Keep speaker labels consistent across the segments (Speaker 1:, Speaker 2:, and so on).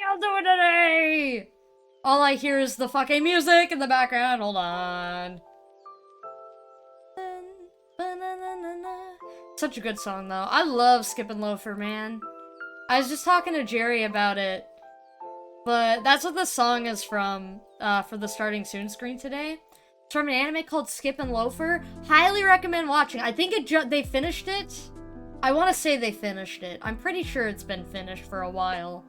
Speaker 1: y'all doing today? All I hear is the fucking music in the background. Hold on. Such a good song, though. I love Skippin' Loafer, man. I was just talking to Jerry about it, but that's what the song is from, for the starting soon screen today. It's from an anime called Skippin' Loafer. Highly recommend watching. I think they finished it. I want to say they finished it. I'm pretty sure it's been finished for a while.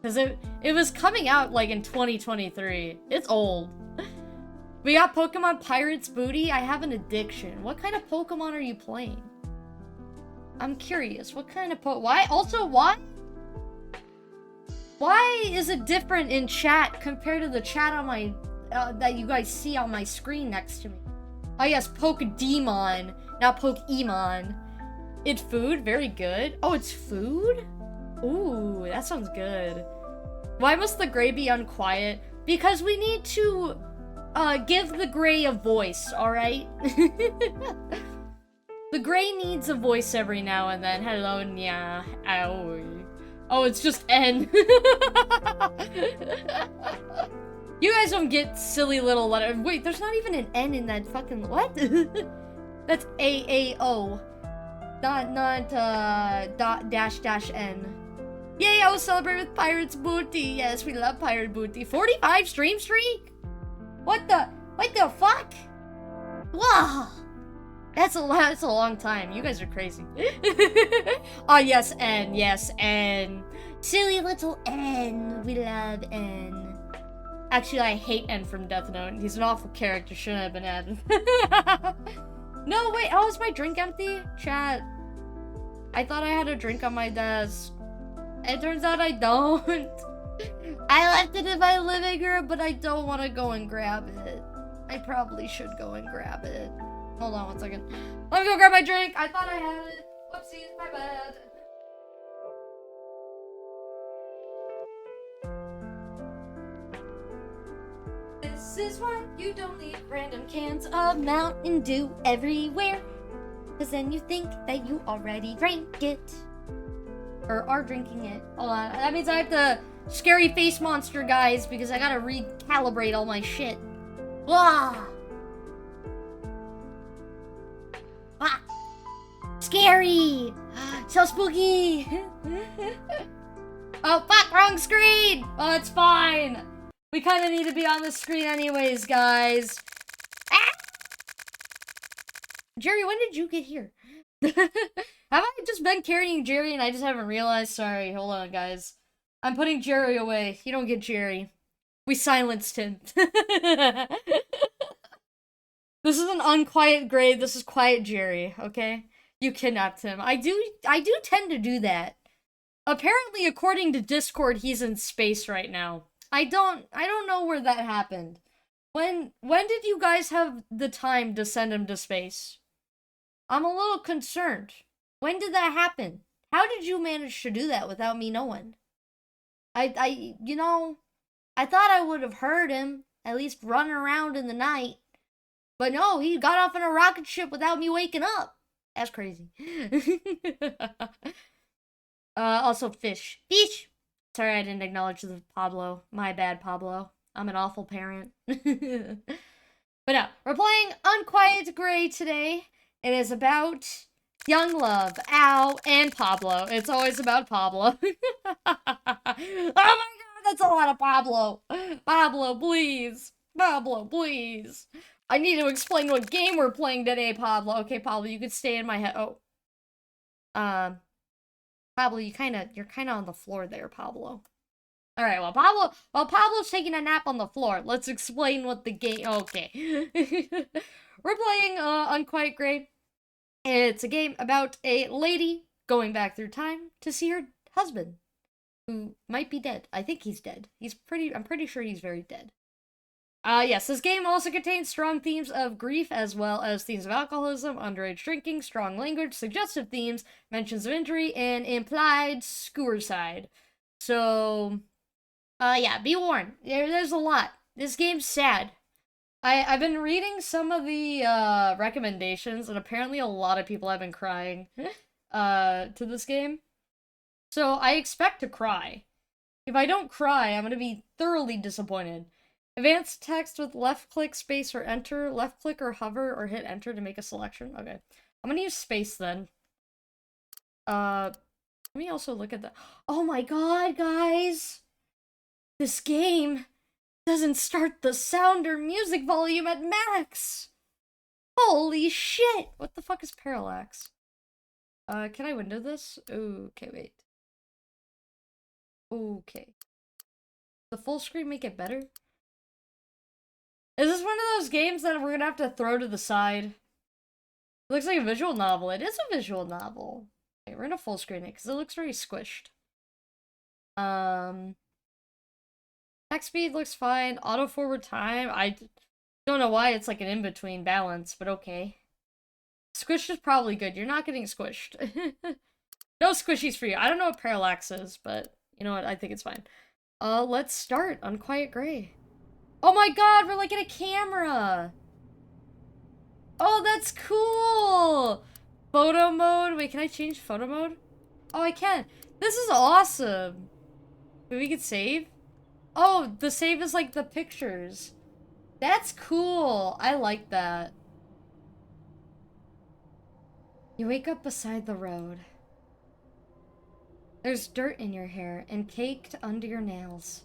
Speaker 1: Because it was coming out, like, in 2023. It's old. We got Pokemon Pirate's Booty. I have an addiction. What kind of Pokemon are you playing? I'm curious. What kind of why? Also, why? Why is it different in chat compared to the chat on my... that you guys see on my screen next to me? Oh, yes. Pokedemon. Not Pokemon. It's food? Very good. Oh, it's food? Ooh, that sounds good. Why must the gray be unquiet? Because we need to give the gray a voice, alright? The gray needs a voice every now and then. Hello, nya. Ow. Oh, it's just N. You guys don't get silly little letters. Wait, there's not even an N in that fucking... What? That's A-A-O. Not dash N. Yay, I will celebrate with Pirate's Booty. Yes, we love Pirate Booty. 45 stream streak? What the fuck? Wow. That's a long time. You guys are crazy. Oh, yes, N. Yes, N. Silly little N. We love N. Actually, I hate N from Death Note. He's an awful character. Shouldn't have been added. No, wait. Oh, is my drink empty? Chat. I thought I had a drink on my desk. It turns out I don't. I left it in my living room, but I don't want to go and grab it. I probably should go and grab it. Hold on one second. Let me go grab my drink. I thought I had it. Whoopsies, my bad. This is why you don't leave random cans of Mountain Dew everywhere. Because then you think that you already drank it. Or are drinking it. Hold on. That means I have to scary face monster, guys, because I gotta recalibrate all my shit. Blah! Ah! Scary! So spooky! Oh, fuck! Wrong screen! Oh, it's fine! We kind of need to be on the screen anyways, guys. Ah! Jerry, when did you get here? Have I just been carrying Jerry and I just haven't realized? Sorry, hold on, guys. I'm putting Jerry away. You don't get Jerry. We silenced him. This is an unquiet grade. This is quiet Jerry, okay? You kidnapped him. I do tend to do that. Apparently, according to Discord, he's in space right now. I don't know where that happened. When did you guys have the time to send him to space? I'm a little concerned. When did that happen? How did you manage to do that without me knowing? You know, I thought I would have heard him, at least running around in the night. But no, he got off in a rocket ship without me waking up. That's crazy. Also fish. Fish! Sorry I didn't acknowledge the Pablo. My bad, Pablo. I'm an awful parent. But no, we're playing Unquiet Gray today. It is about young love, Ow, and Pablo. It's always about Pablo. Oh my god, that's a lot of Pablo. Pablo, please. Pablo, please. I need to explain what game we're playing today, Pablo. Okay, Pablo, you could stay in my head. Oh. Pablo, you're kind of on the floor there, Pablo. All right, well, Pablo's taking a nap on the floor. Let's explain what the game... Okay. We're playing Unquiet Gray. It's a game about a lady going back through time to see her husband, who might be dead. I think he's dead. I'm pretty sure he's very dead. Yes, this game also contains strong themes of grief, as well as themes of alcoholism, underage drinking, strong language, suggestive themes, mentions of injury, and implied suicide. So, yeah, be warned. There's a lot. This game's sad. I've been reading some of the recommendations, and apparently a lot of people have been crying to this game. So I expect to cry. If I don't cry, I'm gonna be thoroughly disappointed. Advanced text with left click, space, or enter. Left click or hover or hit enter to make a selection. Okay. I'm gonna use space then. Let me also look at that. Oh my god, guys! This game doesn't start the sound or music volume at max! Holy shit! What the fuck is parallax? Can I window this? Okay, wait. Okay. The full screen make it better? Is this one of those games that we're gonna have to throw to the side? It looks like a visual novel. It is a visual novel. Okay, we're gonna full screen it because it looks very squished. Text speed looks fine. Auto forward time. I don't know why it's like an in-between balance, but okay. Squished is probably good. You're not getting squished. No squishies for you. I don't know what parallax is, but you know what? I think it's fine. Let's start. Unquiet Gray. Oh my god, we're like in a camera! Oh, that's cool! Photo mode. Wait, can I change photo mode? Oh, I can. This is awesome. Maybe we could save? Oh, the save is like the pictures. That's cool. I like that. You wake up beside the road. There's dirt in your hair and caked under your nails.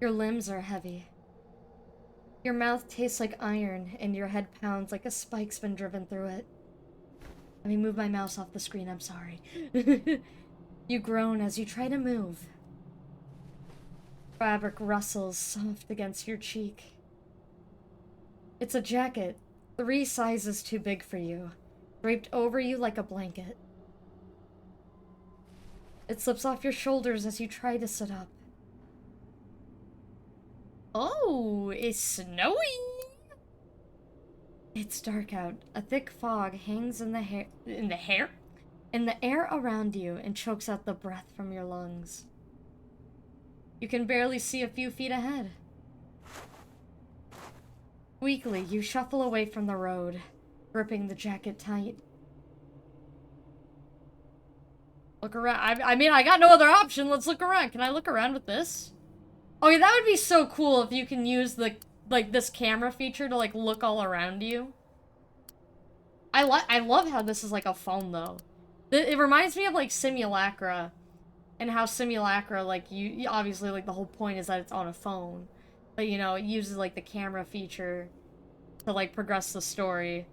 Speaker 1: Your limbs are heavy. Your mouth tastes like iron and your head pounds like a spike's been driven through it. Let me move my mouse off the screen, I'm sorry. You groan as you try to move. Fabric rustles soft against your cheek. It's a jacket, 3 sizes too big for you, draped over you like a blanket. It slips off your shoulders as you try to sit up. Oh, it's snowing! It's dark out. A thick fog hangs in the air around you and chokes out the breath from your lungs. You can barely see a few feet ahead. Weakly, you shuffle away from the road, gripping the jacket tight. Look around. I mean, I got no other option. Let's look around. Can I look around with this? Oh, yeah, that would be so cool if you can use the, like, this camera feature to, like, look all around you. I love how this is, like, a phone, though. It reminds me of, like, Simulacra. And how Simulacra, like, you obviously, like, the whole point is that it's on a phone. But, you know, it uses, like, the camera feature to, like, progress the story.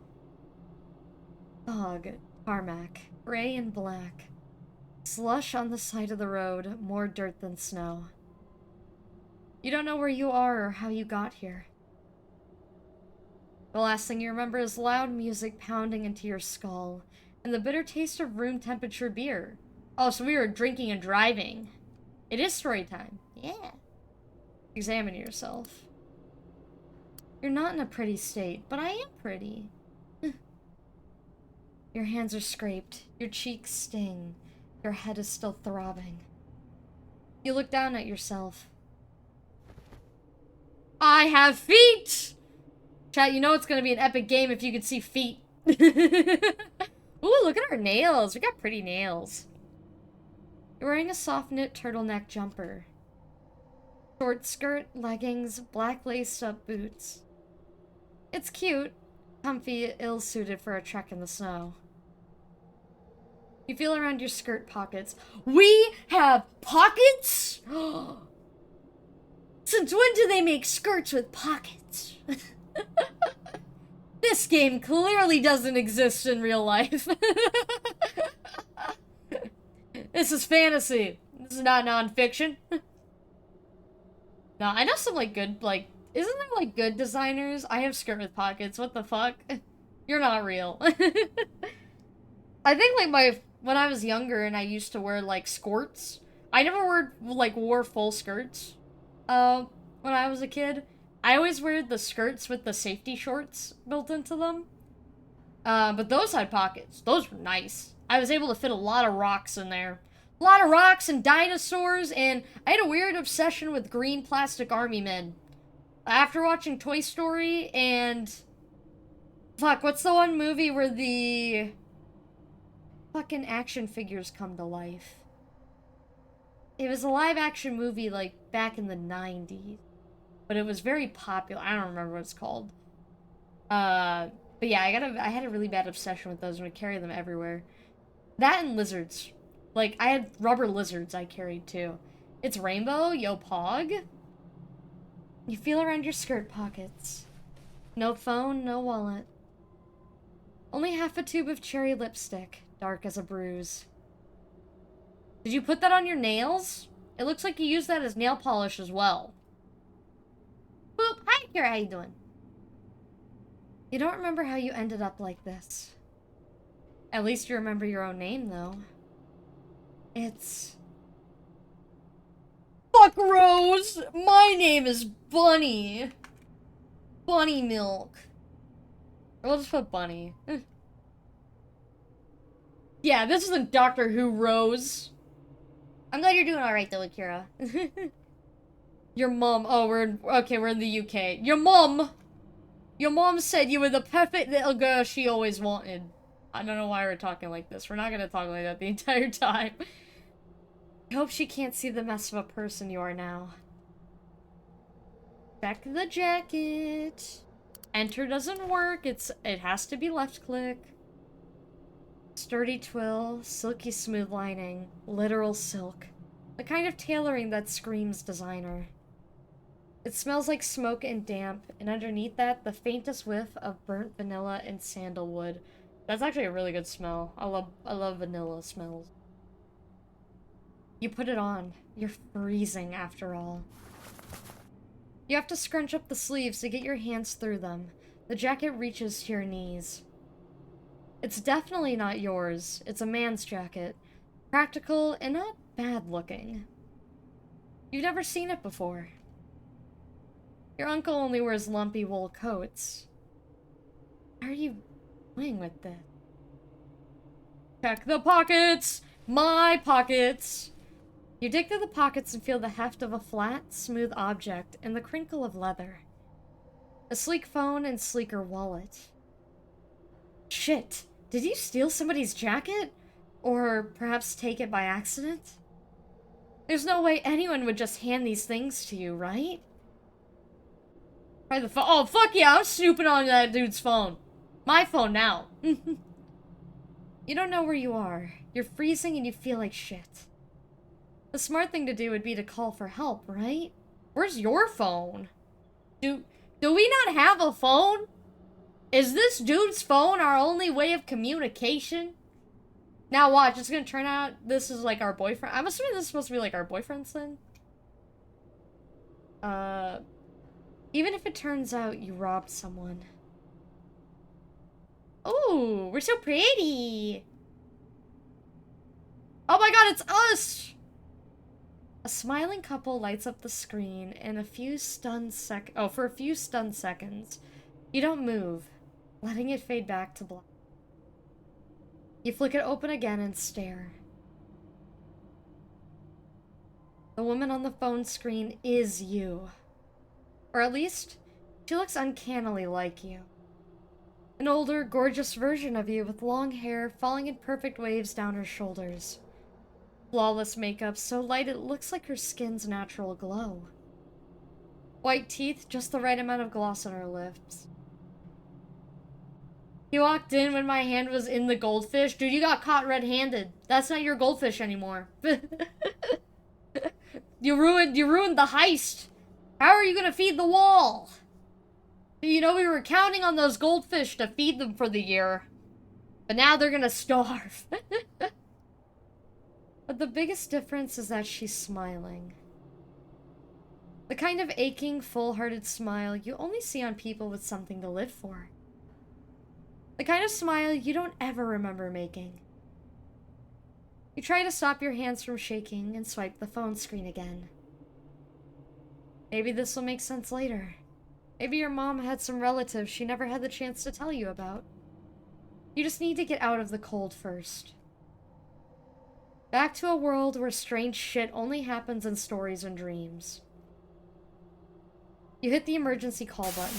Speaker 1: Fog, tarmac, gray and black. Slush on the side of the road, more dirt than snow. You don't know where you are or how you got here. The last thing you remember is loud music pounding into your skull, and the bitter taste of room temperature beer. Oh, so we were drinking and driving. It is story time. Yeah. Examine yourself. You're not in a pretty state, but I am pretty. Your hands are scraped, your cheeks sting, your head is still throbbing. You look down at yourself. I have feet! Chat, you know it's gonna be an epic game if you could see feet. Ooh, look at our nails. We got pretty nails. You're wearing a soft knit turtleneck jumper. Short skirt, leggings, black laced up boots. It's cute, comfy, ill-suited for a trek in the snow. You feel around your skirt pockets. We have pockets? Since when do they make skirts with pockets? This game clearly doesn't exist in real life. This is fantasy. This is not non-fiction. No, I know some, like, good, like... Isn't there, like, good designers? I have skirt with pockets. What the fuck? You're not real. I think, like, when I was younger and I used to wear, like, skirts, I never wore full skirts. When I was a kid. I always wear the skirts with the safety shorts built into them. But those had pockets. Those were nice. I was able to fit a lot of rocks in there. A lot of rocks and dinosaurs, and I had a weird obsession with green plastic army men. After watching Toy Story and... Fuck, what's the one movie where the... fucking action figures come to life? It was a live-action movie, like, back in the 90s. But it was very popular. I don't remember what it's called. But yeah, I had a really bad obsession with those and would carry them everywhere. That and lizards. Like, I had rubber lizards I carried, too. It's rainbow, yo pog. You feel around your skirt pockets. No phone, no wallet. Only half a tube of cherry lipstick, dark as a bruise. Did you put that on your nails? It looks like you used that as nail polish as well. Boop! Hi, Kira, how you doing? You don't remember how you ended up like this. At least you remember your own name, though. It's... Fuck Rose! My name is Bunny! Bunny Milk. We'll just put Bunny. Yeah, this isn't Doctor Who Rose. I'm glad you're doing alright though, Akira. Your mom. Oh, we're in the UK. Your mom said you were the perfect little girl she always wanted. I don't know why we're talking like this. We're not gonna talk like that the entire time. I hope she can't see the mess of a person you are now. Check the jacket. Enter doesn't work. It has to be left click. Sturdy twill, silky smooth lining, literal silk. The kind of tailoring that screams designer. It smells like smoke and damp, and underneath that, the faintest whiff of burnt vanilla and sandalwood. That's actually a really good smell. I love vanilla smells. You put it on. You're freezing after all. You have to scrunch up the sleeves to get your hands through them. The jacket reaches to your knees. It's definitely not yours. It's a man's jacket. Practical and not bad looking. You've never seen it before. Your uncle only wears lumpy wool coats. How are you doing with this? Check the pockets! My pockets! You dig through the pockets and feel the heft of a flat, smooth object and the crinkle of leather. A sleek phone and sleeker wallet. Shit! Did you steal somebody's jacket? Or perhaps take it by accident? There's no way anyone would just hand these things to you, right? Try the phone. Oh, fuck yeah, I'm snooping on that dude's phone. My phone now. You don't know where you are. You're freezing and you feel like shit. The smart thing to do would be to call for help, right? Where's your phone? Do we not have a phone? Is this dude's phone our only way of communication? Now watch, it's gonna turn out this is like our boyfriend. I'm assuming this is supposed to be like our boyfriends then. Even if it turns out you robbed someone. Oh, we're so pretty. Oh my god, it's us! A smiling couple lights up the screen in for a few stunned seconds. You don't move, letting it fade back to black. You flick it open again and stare. The woman on the phone screen is you. Or at least, she looks uncannily like you. An older, gorgeous version of you with long hair falling in perfect waves down her shoulders. Flawless makeup so light it looks like her skin's natural glow. White teeth, just the right amount of gloss on her lips. You walked in when my hand was in the goldfish. Dude, you got caught red-handed. That's not your goldfish anymore. You ruined the heist. How are you gonna feed the wall? You know, we were counting on those goldfish to feed them for the year. But now they're gonna starve. But the biggest difference is that she's smiling. The kind of aching, full-hearted smile you only see on people with something to live for. The kind of smile you don't ever remember making. You try to stop your hands from shaking and swipe the phone screen again. Maybe this will make sense later. Maybe your mom had some relatives she never had the chance to tell you about. You just need to get out of the cold first. Back to a world where strange shit only happens in stories and dreams. You hit the emergency call button.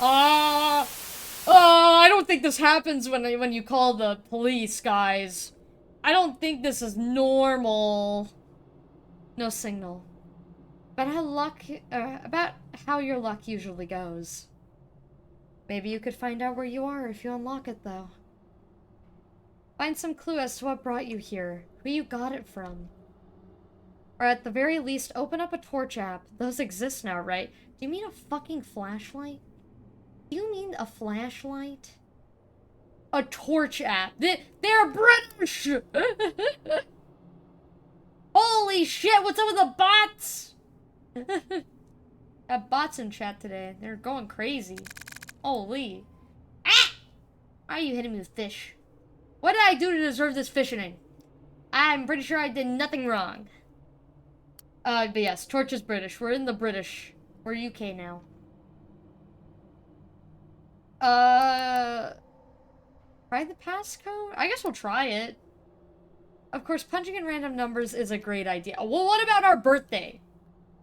Speaker 1: I don't think this happens when you call the police, guys. I don't think this is normal. No signal. About how your luck usually goes. Maybe you could find out where you are if you unlock it, though. Find some clue as to what brought you here, who you got it from. Or at the very least, open up a torch app. Those exist now, right? Do you mean a fucking flashlight? Do you mean a flashlight? A torch app. They're British! Holy shit, what's up with the bots? Got bots in chat today. They're going crazy. Holy. Ah! Why are you hitting me with fish? What did I do to deserve this fishing? I'm pretty sure I did nothing wrong. But yes, Torch is British. We're in the British. We're UK now. Try the passcode? I guess we'll try it. Of course, punching in random numbers is a great idea. Well, what about our birthday?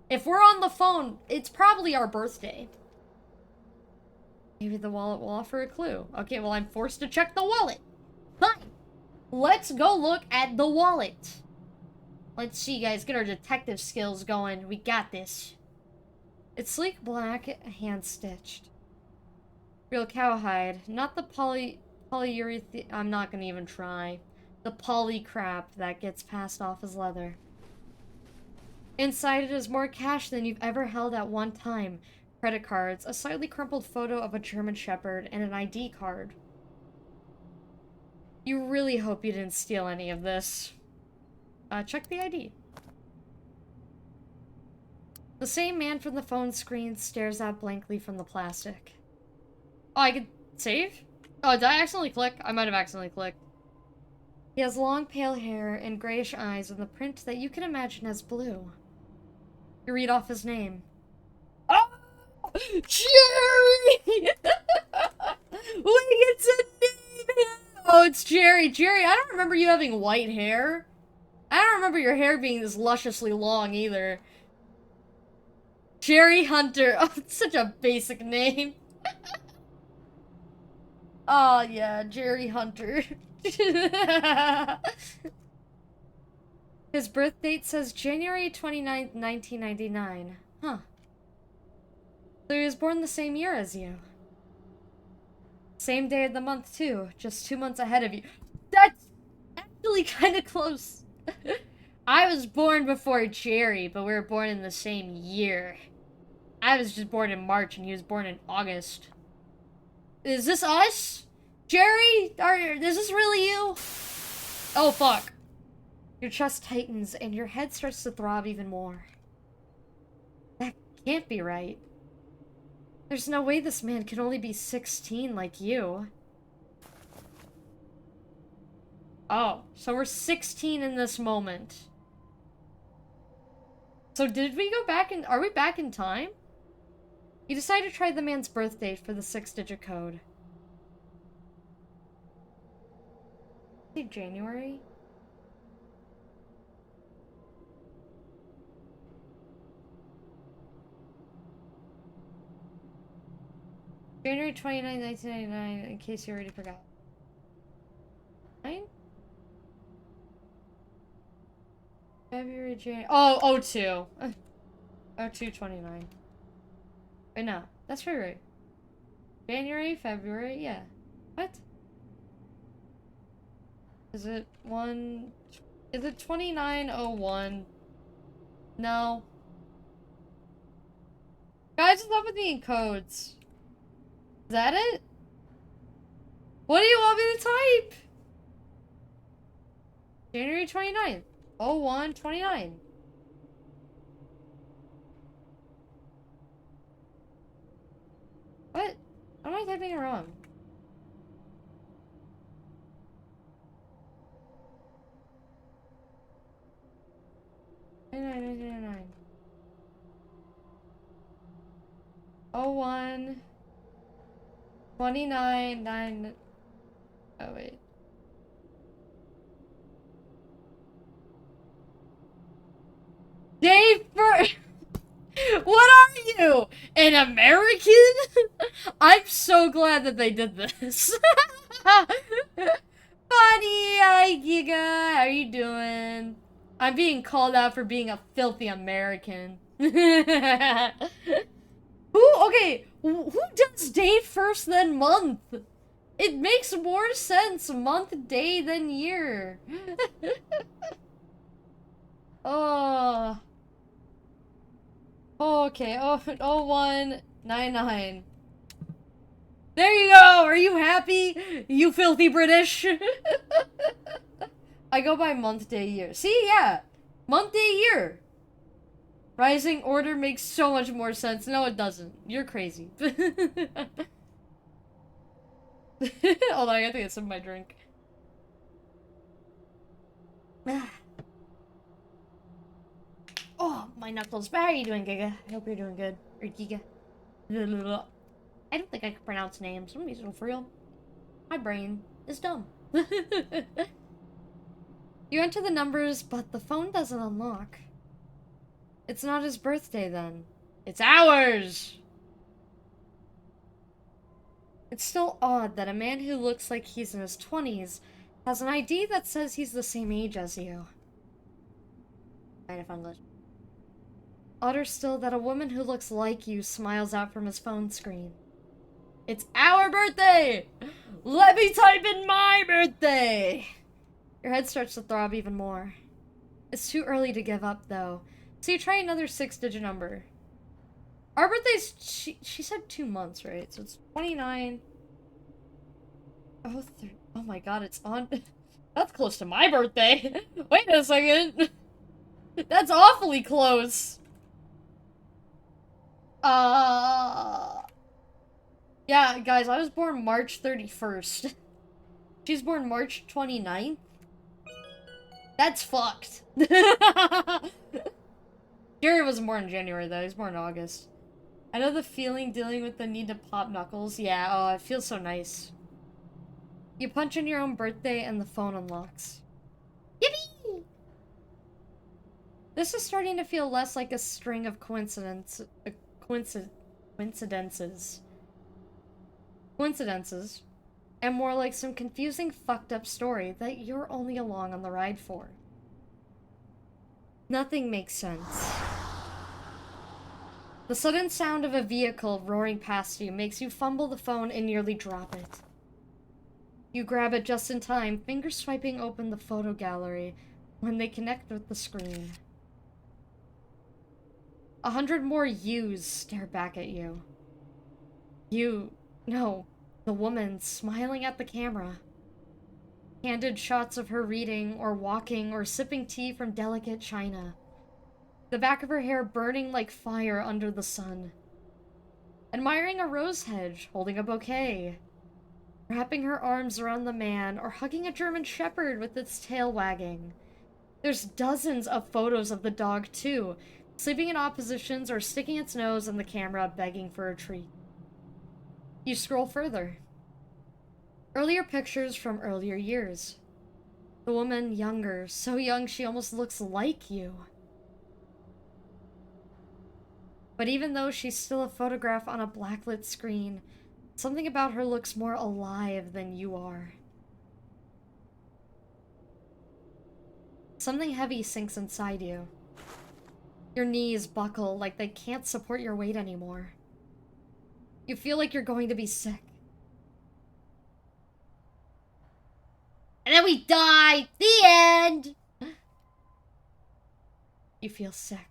Speaker 1: If we're on the phone, it's probably our birthday. Maybe the wallet will offer a clue. Okay, well, I'm forced to check the wallet. Fine. Let's go look at the wallet. Let's see, guys. Get our detective skills going. We got this. It's sleek black, hand-stitched. Real cowhide. Not the polyurethane... I'm not gonna even try. The poly crap that gets passed off as leather. Inside it is more cash than you've ever held at one time. Credit cards, a slightly crumpled photo of a German Shepherd, and an ID card. You really hope you didn't steal any of this. Check the ID. The same man from the phone screen stares out blankly from the plastic. Oh, I could save? Oh, did I accidentally click? I might have accidentally clicked. He has long pale hair and grayish eyes with a print that you can imagine as blue. You read off his name. Oh! Jerry! Wait, it's a name! Oh, it's Jerry. Jerry, I don't remember you having white hair. I don't remember your hair being this lusciously long, either. Jerry Hunter. Oh, it's such a basic name. Oh, yeah, Jerry Hunter. His birth date says January 29th, 1999. Huh. So he was born the same year as you. Same day of the month, too. Just 2 months ahead of you. That's actually kind of close. I was born before Jerry, but we were born in the same year. I was just born in March, and he was born in August. Is this us? Jerry? Is this really you? Oh, fuck. Your chest tightens, and your head starts to throb even more. That can't be right. There's no way this man can only be 16 like you. Oh, so we're 16 in this moment. So did we go back in... Are we back in time? You decide to try the man's birth date for the 6-digit code. Say January? January 29, 1999, in case you already forgot. 9? February, January... Oh, 02. 02/29. Wait, no. That's right. January, February, yeah. What? Is it 1... Is it 2901? No. Guys, what's up with the encodes? Is that it? What do you want me to type? January 29th. 01/29. What? Am I typing it wrong? $29.99. 01 29 9. Oh wait. Dave Bur- What are you? An American? I'm so glad that they did this. Buddy, hi Giga, how you doing? I'm being called out for being a filthy American. Okay, who does day first then month? It makes more sense month, day, than year. Oh. Okay, oh, 0199. There you go! Are you happy? You filthy British? I go by month, day, year. See, yeah. Month, day, year. Rising order makes so much more sense. No, it doesn't. You're crazy. Hold on, I gotta get some of my drink. Oh, my knuckles. How are you doing, Giga? I hope you're doing good. Or Giga. I don't think I can pronounce names. I'm using for real. My brain is dumb. You enter the numbers, but the phone doesn't unlock. It's not his birthday then. It's ours! It's still odd that a man who looks like he's in his 20s has an ID that says he's the same age as you. Kind of English. Odder still that a woman who looks like you smiles out from his phone screen. It's our birthday! Let me type in my birthday! Your head starts to throb even more. It's too early to give up, though, so you try another 6-digit number. Our birthday's, she said 2 months, right? So it's 29. Oh my god, it's on. That's close to my birthday. Wait a second. That's awfully close. Yeah, guys, I was born March 31st. She's born March 29th. That's fucked. Jerry wasn't born in January, though. He was born in August. I know the feeling dealing with the need to pop knuckles. Yeah, oh, it feels so nice. You punch in your own birthday and the phone unlocks. Yippee! This is starting to feel less like a string of coincidences. And more like some confusing, fucked up story that you're only along on the ride for. Nothing makes sense. The sudden sound of a vehicle roaring past you makes you fumble the phone and nearly drop it. You grab it just in time, fingers swiping open the photo gallery when they connect with the screen. 100 more yous stare back at you. No, the woman smiling at the camera. Candid shots of her reading or walking or sipping tea from delicate china. The back of her hair burning like fire under the sun. Admiring a rose hedge, holding a bouquet. Wrapping her arms around the man or hugging a German shepherd with its tail wagging. There's dozens of photos of the dog too, sleeping in oppositions or sticking its nose in the camera begging for a treat. You scroll further. Earlier pictures from earlier years. The woman younger, so young she almost looks like you. But even though she's still a photograph on a blacklit screen, something about her looks more alive than you are. Something heavy sinks inside you. Your knees buckle like they can't support your weight anymore. You feel like you're going to be sick. And then we die! The end! You feel sick.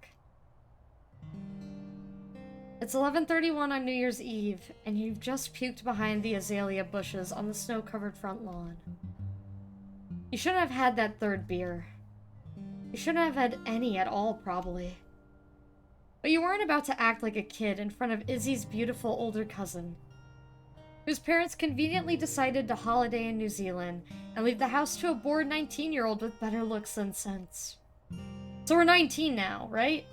Speaker 1: It's 11:31 on New Year's Eve, and you've just puked behind the azalea bushes on the snow-covered front lawn. You shouldn't have had that third beer. You shouldn't have had any at all, probably. But you weren't about to act like a kid in front of Izzy's beautiful older cousin, whose parents conveniently decided to holiday in New Zealand and leave the house to a bored 19-year-old with better looks than sense. So we're 19 now, right?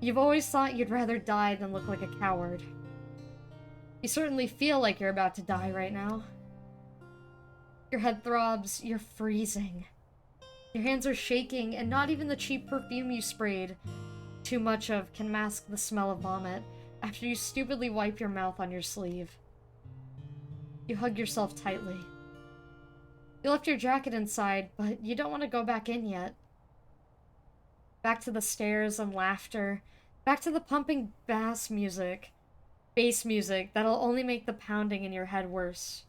Speaker 1: You've always thought you'd rather die than look like a coward. You certainly feel like you're about to die right now. Your head throbs, you're freezing. Your hands are shaking, and not even the cheap perfume you sprayed too much of can mask the smell of vomit after you stupidly wipe your mouth on your sleeve. You hug yourself tightly. You left your jacket inside, but you don't want to go back in yet. Back to the stares and laughter. Back to the pumping bass music that'll only make the pounding in your head worse.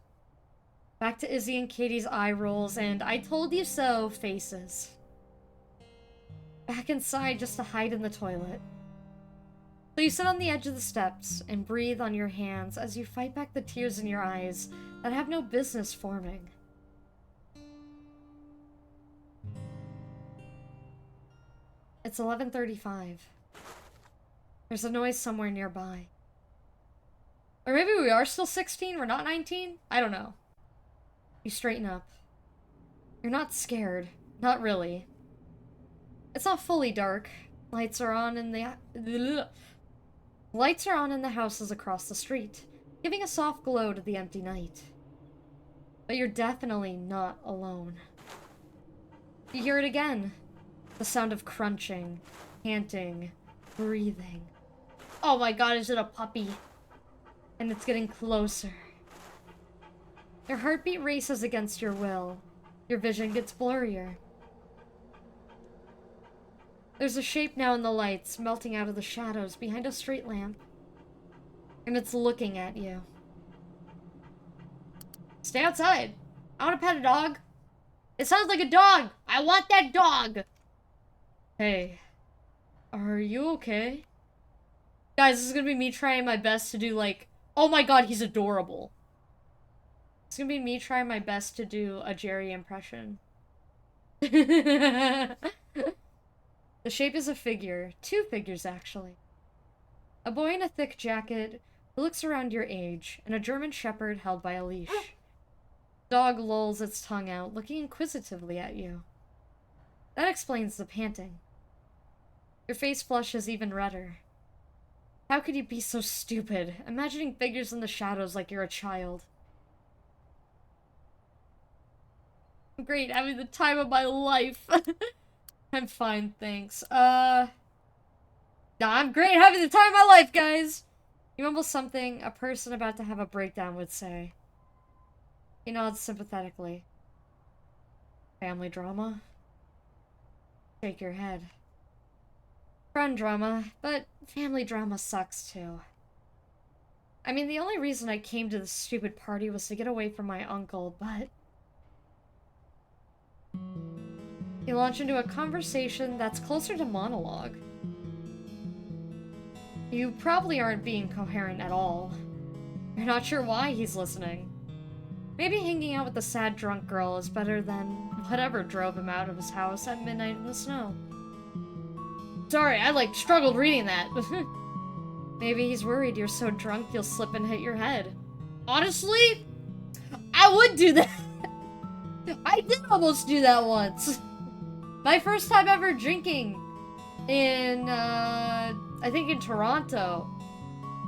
Speaker 1: Back to Izzy and Katie's eye rolls and I told you so faces. Back inside just to hide in the toilet. So you sit on the edge of the steps and breathe on your hands as you fight back the tears in your eyes that have no business forming. It's 11:35. There's a noise somewhere nearby. Or maybe we are still 16, we're not 19? I don't know. You straighten up. You're not scared. Not really. It's not fully dark. Lights are on in the houses across the street, giving a soft glow to the empty night. But you're definitely not alone. You hear it again. The sound of crunching, panting, breathing. Oh my god, is it a puppy? And it's getting closer. Your heartbeat races against your will. Your vision gets blurrier. There's a shape now in the lights, melting out of the shadows behind a street lamp. And it's looking at you. Stay outside. I want to pet a dog. It sounds like a dog. I want that dog. Hey, are you okay? Guys, this is gonna be me trying my best to do like, oh my god, he's adorable. It's gonna be me trying my best to do a Jerry impression. The shape is a figure. 2 figures, actually. A boy in a thick jacket who looks around your age, and a German shepherd held by a leash. The dog lolls its tongue out, looking inquisitively at you. That explains the panting. Your face flushes even redder. How could you be so stupid, imagining figures in the shadows like you're a child? I'm great, having the time of my life. I'm fine, thanks. Nah, I'm great, having the time of my life, guys! You mumble something a person about to have a breakdown would say. He nods sympathetically. Family drama? Shake your head. Friend drama, but family drama sucks too. I mean, the only reason I came to this stupid party was to get away from my uncle, but... You launch into a conversation that's closer to monologue. You probably aren't being coherent at all. You're not sure why he's listening. Maybe hanging out with a sad drunk girl is better than whatever drove him out of his house at midnight in the snow. Sorry, I struggled reading that. Maybe he's worried you're so drunk you'll slip and hit your head. Honestly, I would do that. I did almost do that once. My first time ever drinking in, I think in Toronto.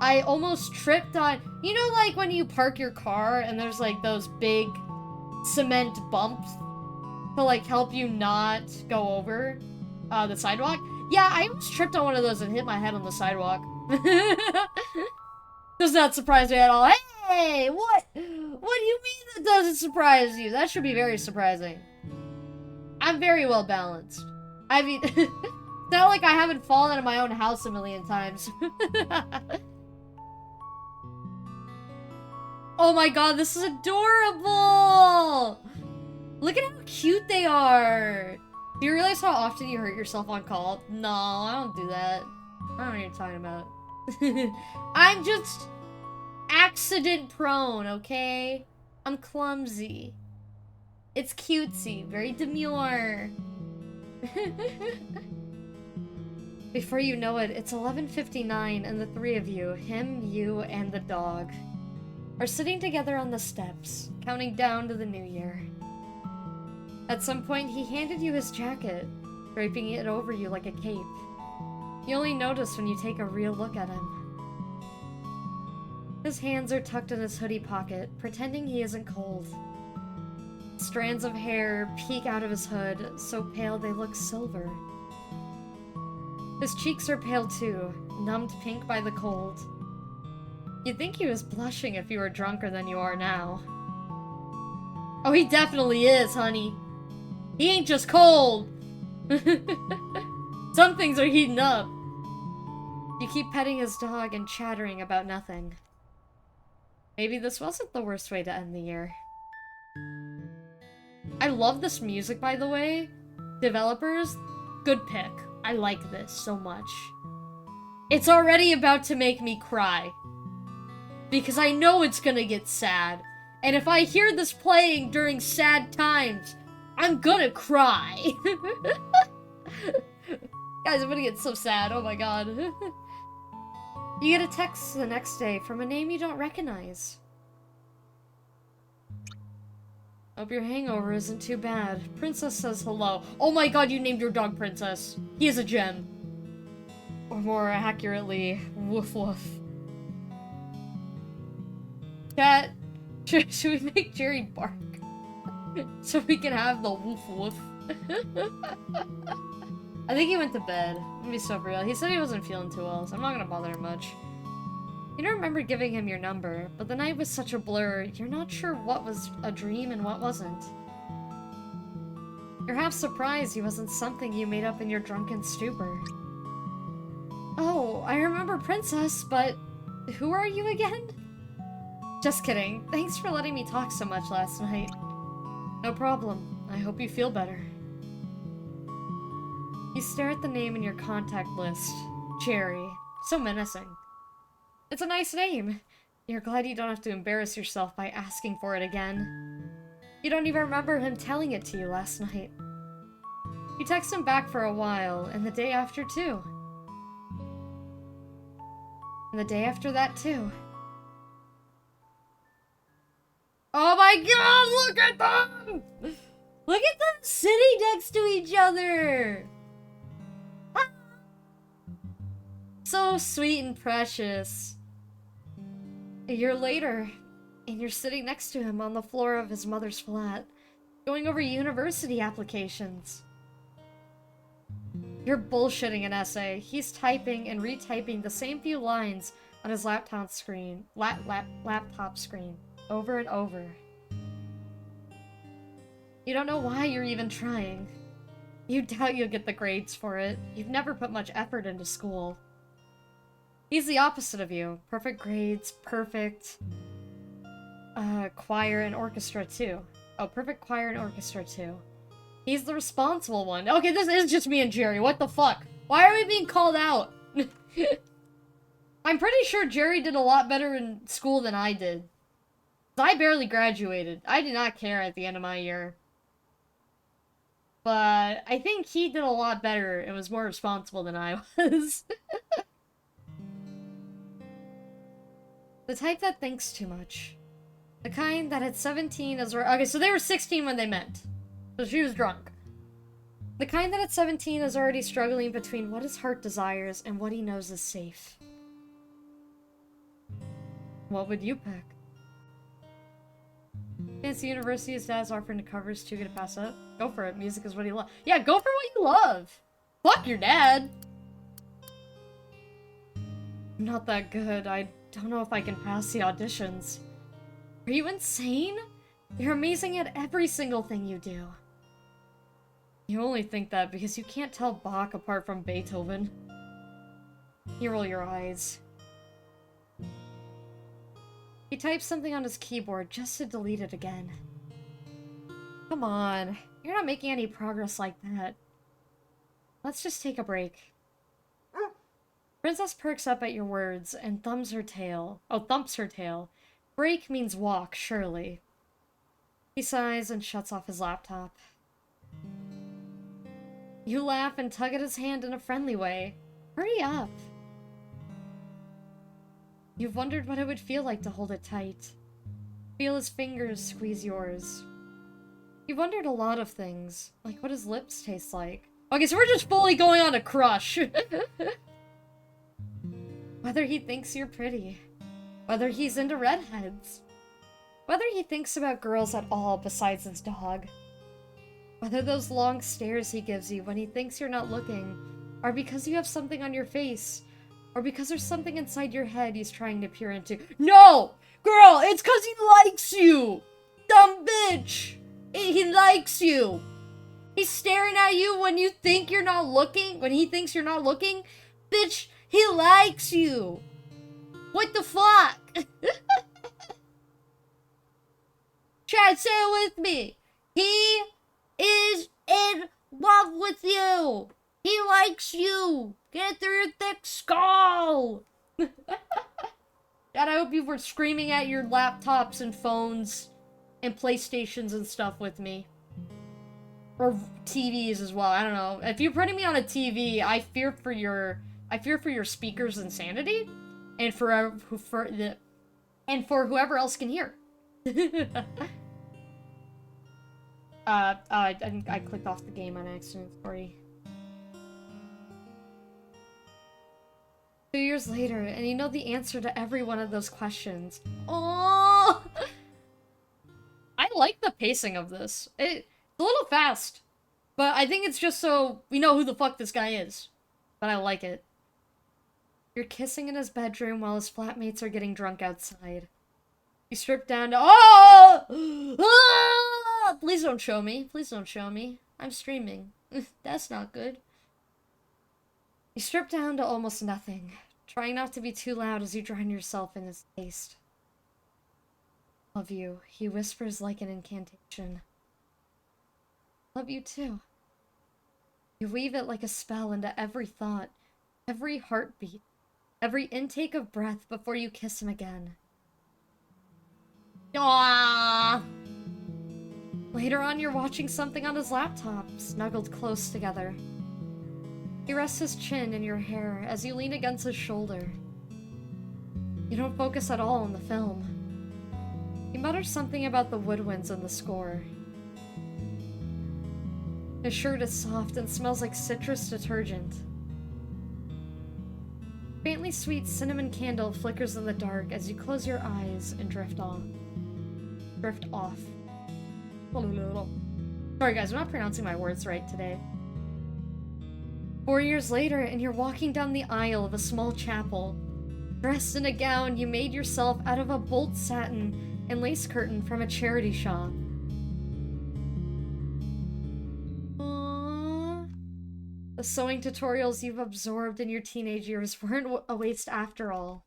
Speaker 1: I almost tripped on, you know, like when you park your car and there's like those big cement bumps to like help you not go over the sidewalk? Yeah, I almost tripped on one of those and hit my head on the sidewalk. Does not surprise me at all. Hey, what? What do you mean that doesn't surprise you? That should be very surprising. I'm very well balanced. I mean, it's not like I haven't fallen out of my own house a million times. Oh my god, this is adorable! Look at how cute they are! Do you realize how often you hurt yourself on call? No, I don't do that. I don't know what you're talking about. I'm just accident prone, okay? I'm clumsy. It's cutesy, very demure. Before you know it, it's 11:59 and the 3 of you, him, you, and the dog, are sitting together on the steps, counting down to the new year. At some point, he handed you his jacket, draping it over you like a cape. You only notice when you take a real look at him. His hands are tucked in his hoodie pocket, pretending he isn't cold. Strands of hair peek out of his hood, so pale they look silver. His cheeks are pale too, numbed pink by the cold. You'd think he was blushing if you were drunker than you are now. Oh, he definitely is, honey. He ain't just cold. Some things are heating up. You keep petting his dog and chattering about nothing. Maybe this wasn't the worst way to end the year. I love this music, by the way. Developers, good pick. I like this so much. It's already about to make me cry. Because I know it's gonna get sad. And if I hear this playing during sad times, I'm gonna cry. Guys, I'm gonna get so sad. Oh my god. You get a text the next day from a name you don't recognize. Hope your hangover isn't too bad. Princess says hello. Oh my god, you named your dog Princess. He is a gem. Or more accurately, woof woof. Chat, should we make Jerry bark? So we can have the woof woof. I think he went to bed. Let me be so real. He said he wasn't feeling too well, so I'm not gonna bother him much. You don't remember giving him your number, but the night was such a blur, you're not sure what was a dream and what wasn't. You're half surprised he wasn't something you made up in your drunken stupor. Oh, I remember Princess, but who are you again? Just kidding. Thanks for letting me talk so much last night. No problem. I hope you feel better. You stare at the name in your contact list. Jerry. So menacing. It's a nice name. You're glad you don't have to embarrass yourself by asking for it again. You don't even remember him telling it to you last night. You text him back for a while, and the day after too. And the day after that too. Oh my god, look at them! Look at them sitting next to each other! So sweet and precious. A year later, and you're sitting next to him on the floor of his mother's flat, going over university applications. You're bullshitting an essay. He's typing and retyping the same few lines on his laptop screen, laptop screen, over and over. You don't know why you're even trying. You doubt you'll get the grades for it. You've never put much effort into school. He's the opposite of you. Perfect grades, perfect choir and orchestra too. Oh, perfect choir and orchestra too. He's the responsible one. Okay, this is just me and Jerry. What the fuck? Why are we being called out? I'm pretty sure Jerry did a lot better in school than I did. I barely graduated. I did not care at the end of my year. But I think he did a lot better and was more responsible than I was. The type that thinks too much. The kind that at 17 is... Okay, so they were 16 when they met. So she was drunk. The kind that at 17 is already struggling between what his heart desires and what he knows is safe. What would you pick? Fancy university, his dad's offering to cover his too good to pass up. Go for it. Music is what he loves. Yeah, go for what you love. Fuck your dad. I'm not that good. I don't know if I can pass the auditions. Are you insane? You're amazing at every single thing you do. You only think that because you can't tell Bach apart from Beethoven. You roll your eyes. He types something on his keyboard just to delete it again. Come on, you're not making any progress like that. Let's just take a break. Princess perks up at your words and thumps her tail. Break means walk, surely. He sighs and shuts off his laptop. You laugh and tug at his hand in a friendly way. Hurry up. You've wondered what it would feel like to hold it tight. Feel his fingers squeeze yours. You've wondered a lot of things, like what his lips taste like. Okay, so we're just fully going on a crush. Whether he thinks you're pretty. Whether he's into redheads. Whether he thinks about girls at all besides his dog. Whether those long stares he gives you when he thinks you're not looking are because you have something on your face, or because there's something inside your head he's trying to peer into. No! Girl, it's because he likes you! Dumb bitch! He likes you! He's staring at you when you think you're not looking, when he thinks you're not looking. Bitch, he likes you. What the fuck? Chad, say it with me. He is in love with you. He likes you. Get it through your thick skull. God, I hope you were screaming at your laptops and phones and PlayStations and stuff with me. Or TVs as well. I don't know. If you're putting me on a TV, I fear for your speaker's insanity, and for whoever else can hear. I clicked off the game on accident. Sorry. 2 years later, and you know the answer to every one of those questions. Oh, I like the pacing of this. It's a little fast, but I think it's just so we know who the fuck this guy is. But I like it. You're kissing in his bedroom while his flatmates are getting drunk outside. You strip down to Please don't show me. Please don't show me. I'm streaming. That's not good. You strip down to almost nothing, trying not to be too loud as you drown yourself in his taste. Love you, he whispers like an incantation. Love you too. You weave it like a spell into every thought, every heartbeat, every intake of breath before you kiss him again. Aww. Later on, you're watching something on his laptop, snuggled close together. He rests his chin in your hair as you lean against his shoulder. You don't focus at all on the film. He mutters something about the woodwinds and the score. His shirt is soft and smells like citrus detergent. Faintly sweet cinnamon candle flickers in the dark as you close your eyes and drift off. Sorry guys, I'm not pronouncing my words right today. 4 years later, and you're walking down the aisle of a small chapel. Dressed in a gown you made yourself out of a bolt satin and lace curtain from a charity shop. Aww. The sewing tutorials you've absorbed in your teenage years weren't a waste after all.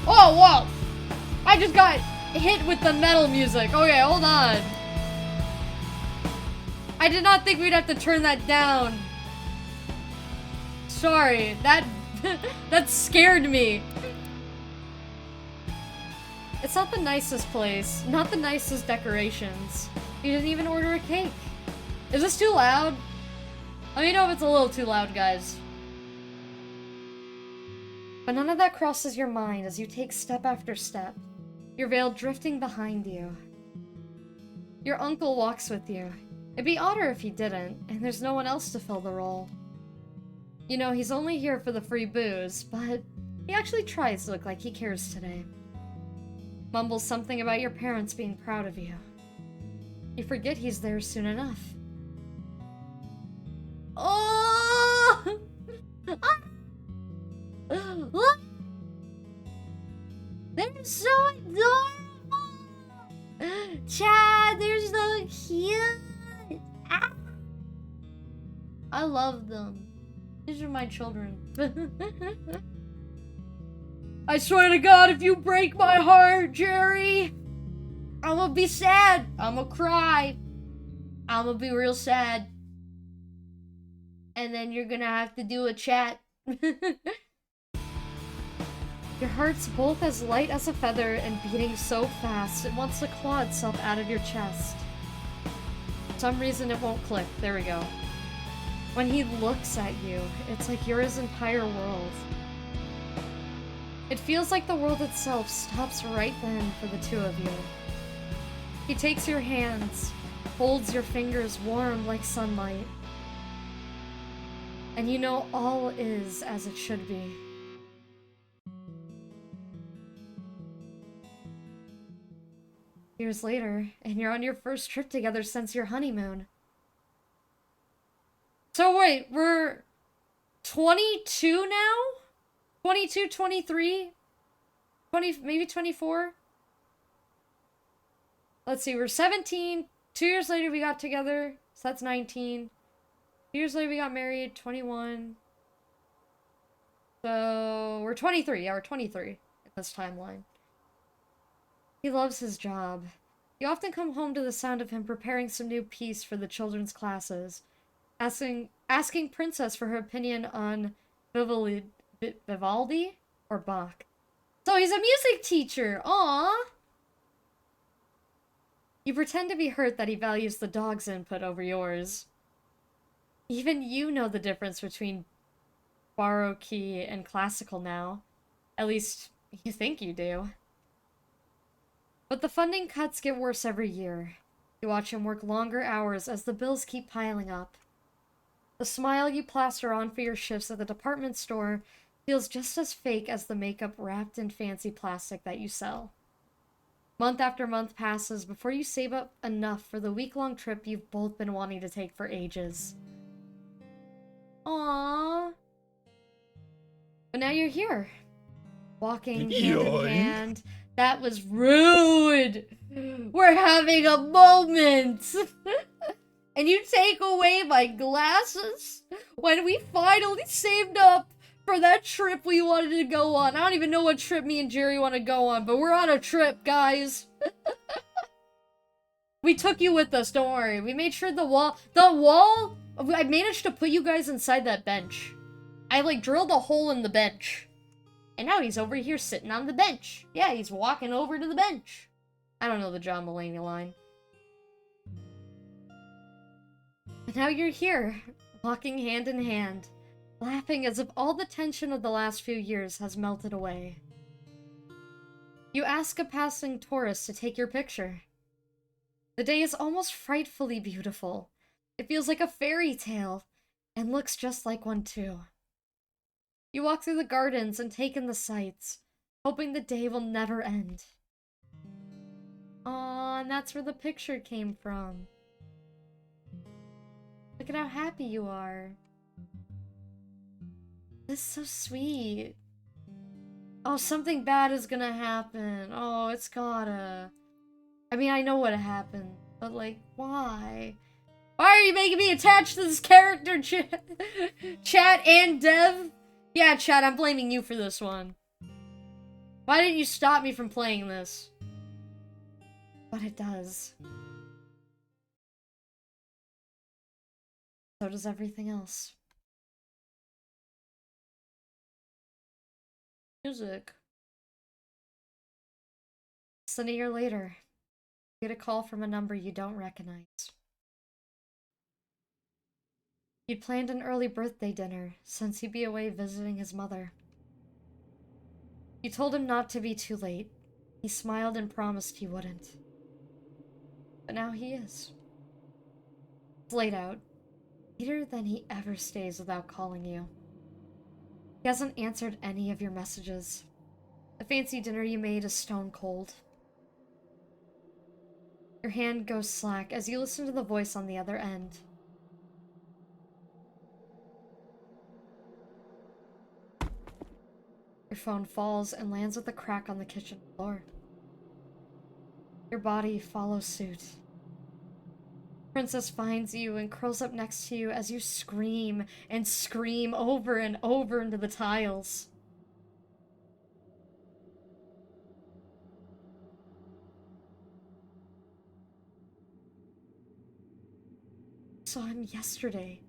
Speaker 1: Oh, whoa! I just got hit with the metal music. Okay, hold on. I did not think we'd have to turn that down. Sorry, that scared me. It's not the nicest place, not the nicest decorations. You didn't even order a cake. Is this too loud? Let me know if it's a little too loud, guys. But none of that crosses your mind as you take step after step, your veil drifting behind you. Your uncle walks with you. It'd be odder if he didn't, and there's no one else to fill the role. You know, he's only here for the free booze, but he actually tries to look like he cares today. Mumbles something about your parents being proud of you. You forget he's there soon enough. Oh! Look! They're so adorable! Chad, they're so cute! Ah! I love them. These are my children. I swear to God, if you break my heart, Jerry, I'm gonna be sad. I'm gonna cry. I'm gonna be real sad. And then you're gonna have to do a chat. Your heart's both as light as a feather and beating so fast it wants to claw itself out of your chest. For some reason it won't click. There we go. When he looks at you, it's like you're his entire world. It feels like the world itself stops right then for the two of you. He takes your hands, holds your fingers warm like sunlight, and you know all is as it should be. Years later, and you're on your first trip together since your honeymoon. So wait, we're 22 now? 22, 23? 20, maybe 24? Let's see, we're 17. 2 years later we got together. So that's 19. 2 years later, we got married. 21. So we're 23. Yeah, we're 23 in this timeline. He loves his job. You often come home to the sound of him preparing some new piece for the children's classes, asking Princess for her opinion on Vivaldi or Bach. So he's a music teacher. Aww. You pretend to be hurt that he values the dog's input over yours. Even you know the difference between Baroque and classical now. At least, you think you do. But the funding cuts get worse every year. You watch him work longer hours as the bills keep piling up. The smile you plaster on for your shifts at the department store feels just as fake as the makeup wrapped in fancy plastic that you sell. Month after month passes before you save up enough for the week-long trip you've both been wanting to take for ages. Aww. But now you're here. Walking hand in hand. That was rude! We're having a moment! And you take away my glasses? When we finally saved up for that trip we wanted to go on. I don't even know what trip me and Jerry want to go on, but we're on a trip, guys. We took you with us, don't worry. We made sure the wall, I managed to put you guys inside that bench. I, like, drilled a hole in the bench. And now he's over here sitting on the bench. Yeah, he's walking over to the bench. I don't know the John Mulaney line. And now you're here, walking hand in hand, laughing as if all the tension of the last few years has melted away. You ask a passing tourist to take your picture. The day is almost frightfully beautiful. It feels like a fairy tale, and looks just like one too. You walk through the gardens and take in the sights, hoping the day will never end. Aw, and that's where the picture came from. Look at how happy you are. This is so sweet. Oh, something bad is gonna happen. Oh, it's gotta. I mean, I know what happened, but like, why? Why are you making me attached to this character, Chat and Dev? Yeah, Chat, I'm blaming you for this one. Why didn't you stop me from playing this? But it does. So does everything else. Music. Less than a year later, you get a call from a number you don't recognize. You'd planned an early birthday dinner, since he'd be away visiting his mother. You told him not to be too late. He smiled and promised he wouldn't. But now he is. It's late out. Later than he ever stays without calling you. He hasn't answered any of your messages. The fancy dinner you made is stone cold. Your hand goes slack as you listen to the voice on the other end. Your phone falls and lands with a crack on the kitchen floor. Your body follows suit. Princess finds you and curls up next to you as you scream and scream over and over into the tiles. Saw him yesterday.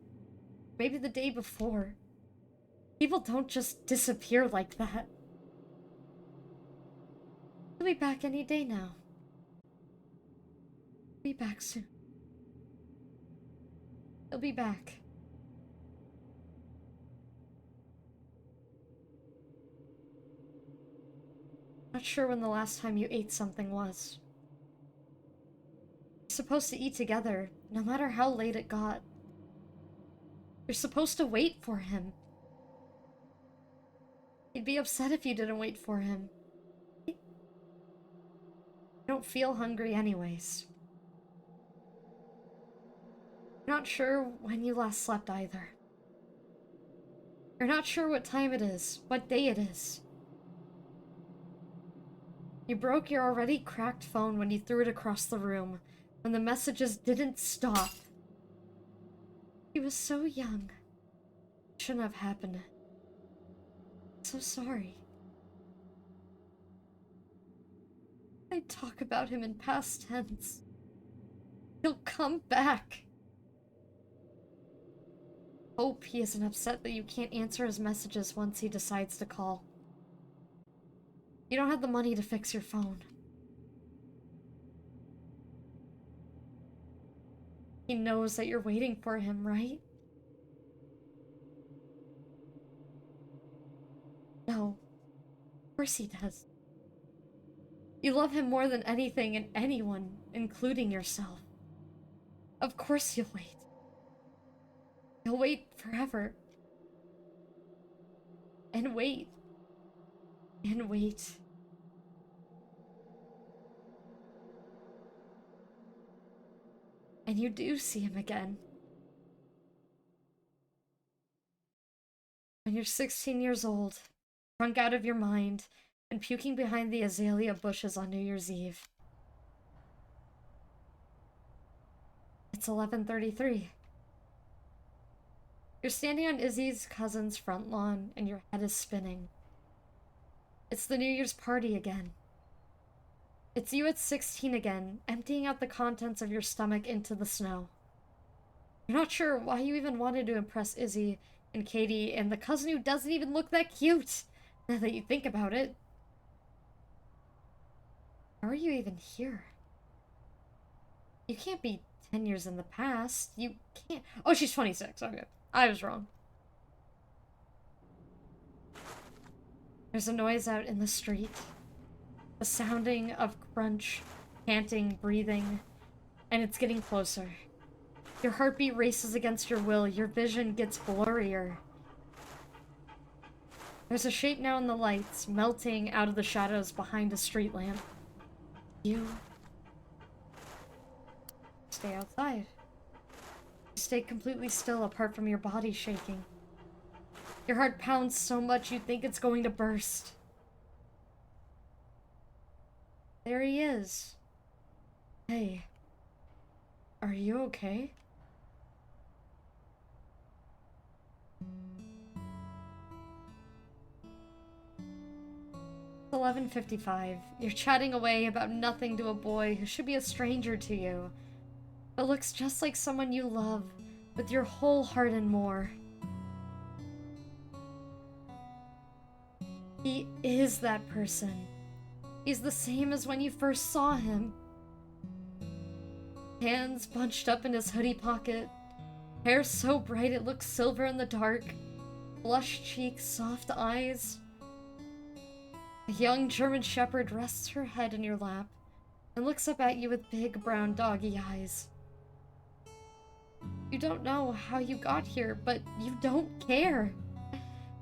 Speaker 1: Maybe the day before. People don't just disappear like that. He'll be back any day now. Be back soon. He'll be back. Not sure when the last time you ate something was. You're supposed to eat together, no matter how late it got. You're supposed to wait for him. He'd be upset if you didn't wait for him. You don't feel hungry anyways. You're not sure when you last slept either. You're not sure what time it is, what day it is. You broke your already cracked phone when you threw it across the room, when the messages didn't stop. He was so young. It shouldn't have happened. So sorry. I talk about him in past tense. He'll come back. Hope he isn't upset that you can't answer his messages once he decides to call. You don't have the money to fix your phone. He knows that you're waiting for him, right? No. Of course he does. You love him more than anything and anyone, including yourself. Of course you'll wait. You'll wait forever. And wait. And wait. And you do see him again. When you're 16 years old, drunk out of your mind, and puking behind the azalea bushes on New Year's Eve. It's 11:33. You're standing on Izzy's cousin's front lawn, and your head is spinning. It's the New Year's party again. It's you at 16 again, emptying out the contents of your stomach into the snow. You're not sure why you even wanted to impress Izzy and Katie and the cousin who doesn't even look that cute, now that you think about it. How are you even here? You can't be 10 years in the past. You can't. Oh, she's 26. Okay. I was wrong. There's a noise out in the street. The sounding of crunch, panting, breathing, and it's getting closer. Your heartbeat races against your will. Your vision gets blurrier. There's a shape now in the lights, melting out of the shadows behind a street lamp. You stay outside. You stay completely still apart from your body shaking. Your heart pounds so much you think it's going to burst. There he is. Hey. Are you okay? It's 11:55. You're chatting away about nothing to a boy who should be a stranger to you, but looks just like someone you love with your whole heart and more. He is that person. He's the same as when you first saw him. Hands bunched up in his hoodie pocket. Hair so bright it looks silver in the dark. Blush cheeks, soft eyes. A young German shepherd rests her head in your lap and looks up at you with big brown doggy eyes. You don't know how you got here, but you don't care.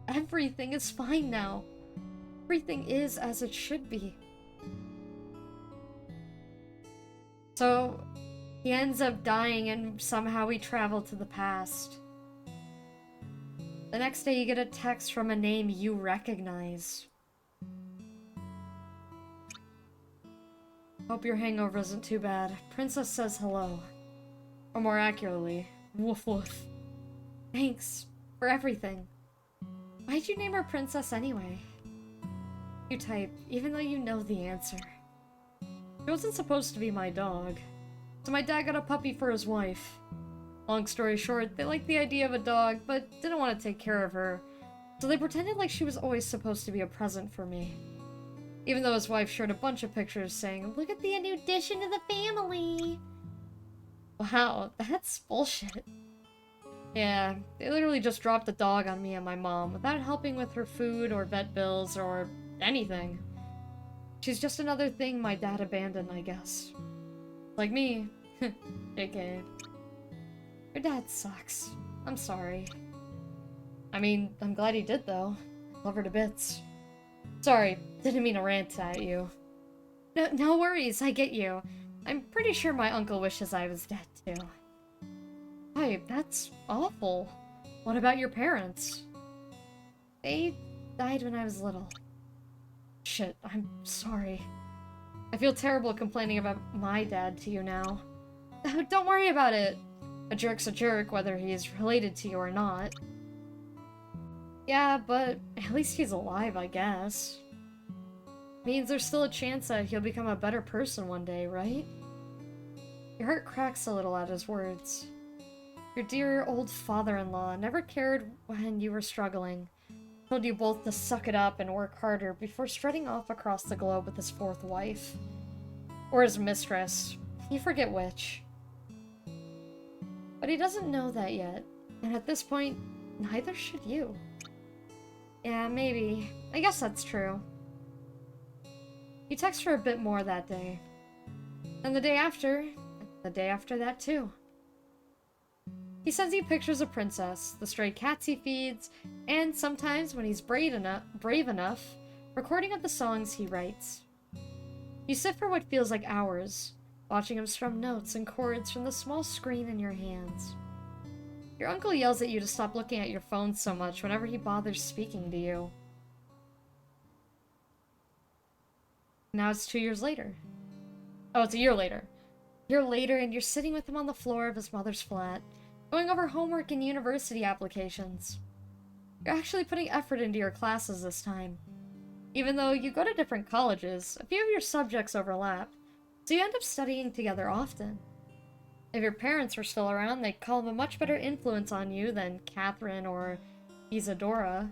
Speaker 1: Everything is fine now. Everything is as it should be. So, he ends up dying and somehow we travel to the past. The next day you get a text from a name you recognize. Hope your hangover isn't too bad. Princess says hello. Or more accurately, woof woof. Thanks for everything. Why'd you name her Princess anyway? You type, even though you know the answer. She wasn't supposed to be my dog, so my dad got a puppy for his wife. Long story short, they liked the idea of a dog, but didn't want to take care of her, so they pretended like she was always supposed to be a present for me. Even though his wife shared a bunch of pictures saying, "Look at the new addition to the family!" Wow, that's bullshit. Yeah, they literally just dropped the dog on me and my mom without helping with her food or vet bills or anything. She's just another thing my dad abandoned, I guess. Like me. JK. Your dad sucks. I'm sorry. I mean, I'm glad he did, though. Love her to bits. Sorry, didn't mean to rant at you. No worries, I get you. I'm pretty sure my uncle wishes I was dead, too. Hey, that's awful. What about your parents? They died when I was little. Shit, I'm sorry. I feel terrible complaining about my dad to you now. Don't worry about it. A jerk's a jerk, whether he is related to you or not. Yeah, but at least he's alive, I guess. Means there's still a chance that he'll become a better person one day, right? Your heart cracks a little at his words. Your dear old father-in-law never cared when you were struggling. Told you both to suck it up and work harder before strutting off across the globe with his fourth wife. Or his mistress. You forget which. But he doesn't know that yet. And at this point, neither should you. Yeah, maybe. I guess that's true. You text her a bit more that day. And the day after that too. He sends you pictures of Princess, the stray cats he feeds, and sometimes, when he's brave enough, recording of the songs he writes. You sit for what feels like hours, watching him strum notes and chords from the small screen in your hands. Your uncle yells at you to stop looking at your phone so much whenever he bothers speaking to you. Now it's 2 years later. Oh, it's a year later. A year later, and you're sitting with him on the floor of his mother's flat, going over homework and university applications. You're actually putting effort into your classes this time. Even though you go to different colleges, a few of your subjects overlap, so you end up studying together often. If your parents were still around, they'd call them a much better influence on you than Catherine or Isadora.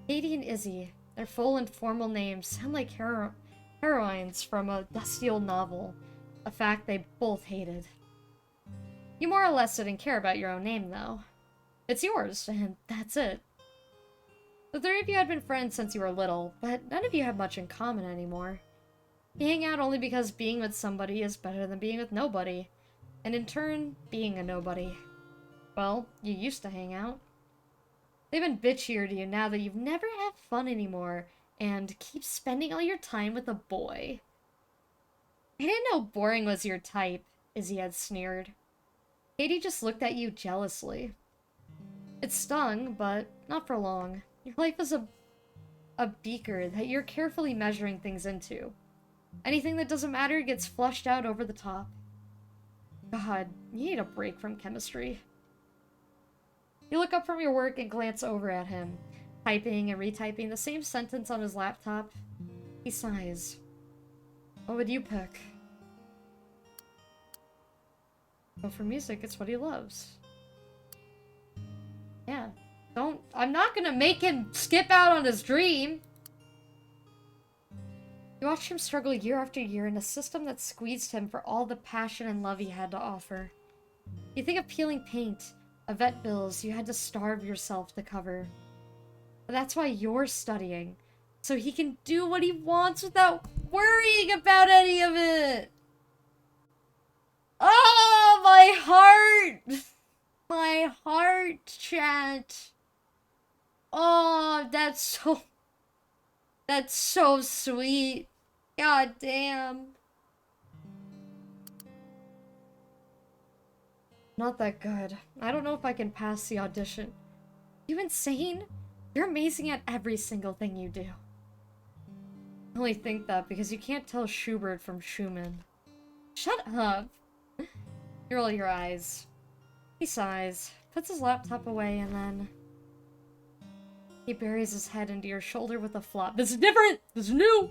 Speaker 1: Katie and Izzy, their full and formal names sound like heroines from a dusty old novel, a fact they both hated. You more or less didn't care about your own name, though. It's yours, and that's it. The three of you had been friends since you were little, but none of you have much in common anymore. You hang out only because being with somebody is better than being with nobody, and in turn, being a nobody. Well, you used to hang out. They've been bitchier to you now that you've never had fun anymore, and keep spending all your time with a boy. I didn't know boring was your type, Izzy had sneered. Katie just looked at you jealously. It stung, but not for long. Your life is a beaker that you're carefully measuring things into. Anything that doesn't matter gets flushed out over the top. God, you need a break from chemistry. You look up from your work and glance over at him, typing and retyping the same sentence on his laptop. He sighs. What would you pick? Well, for music, it's what he loves. Yeah. I'm not gonna make him skip out on his dream! You watched him struggle year after year in a system that squeezed him for all the passion and love he had to offer. You think of peeling paint, of vet bills you had to starve yourself to cover. But that's why you're studying, so he can do what he wants without worrying about any of it! Oh, my heart! My heart, chat! Oh, that's so sweet. God damn. Not that good. I don't know if I can pass the audition. You insane? You're amazing at every single thing you do. I only think that because you can't tell Schubert from Schumann. Shut up. You roll your eyes. He sighs, puts his laptop away, and then he buries his head into your shoulder with a flop. This is different! This is new!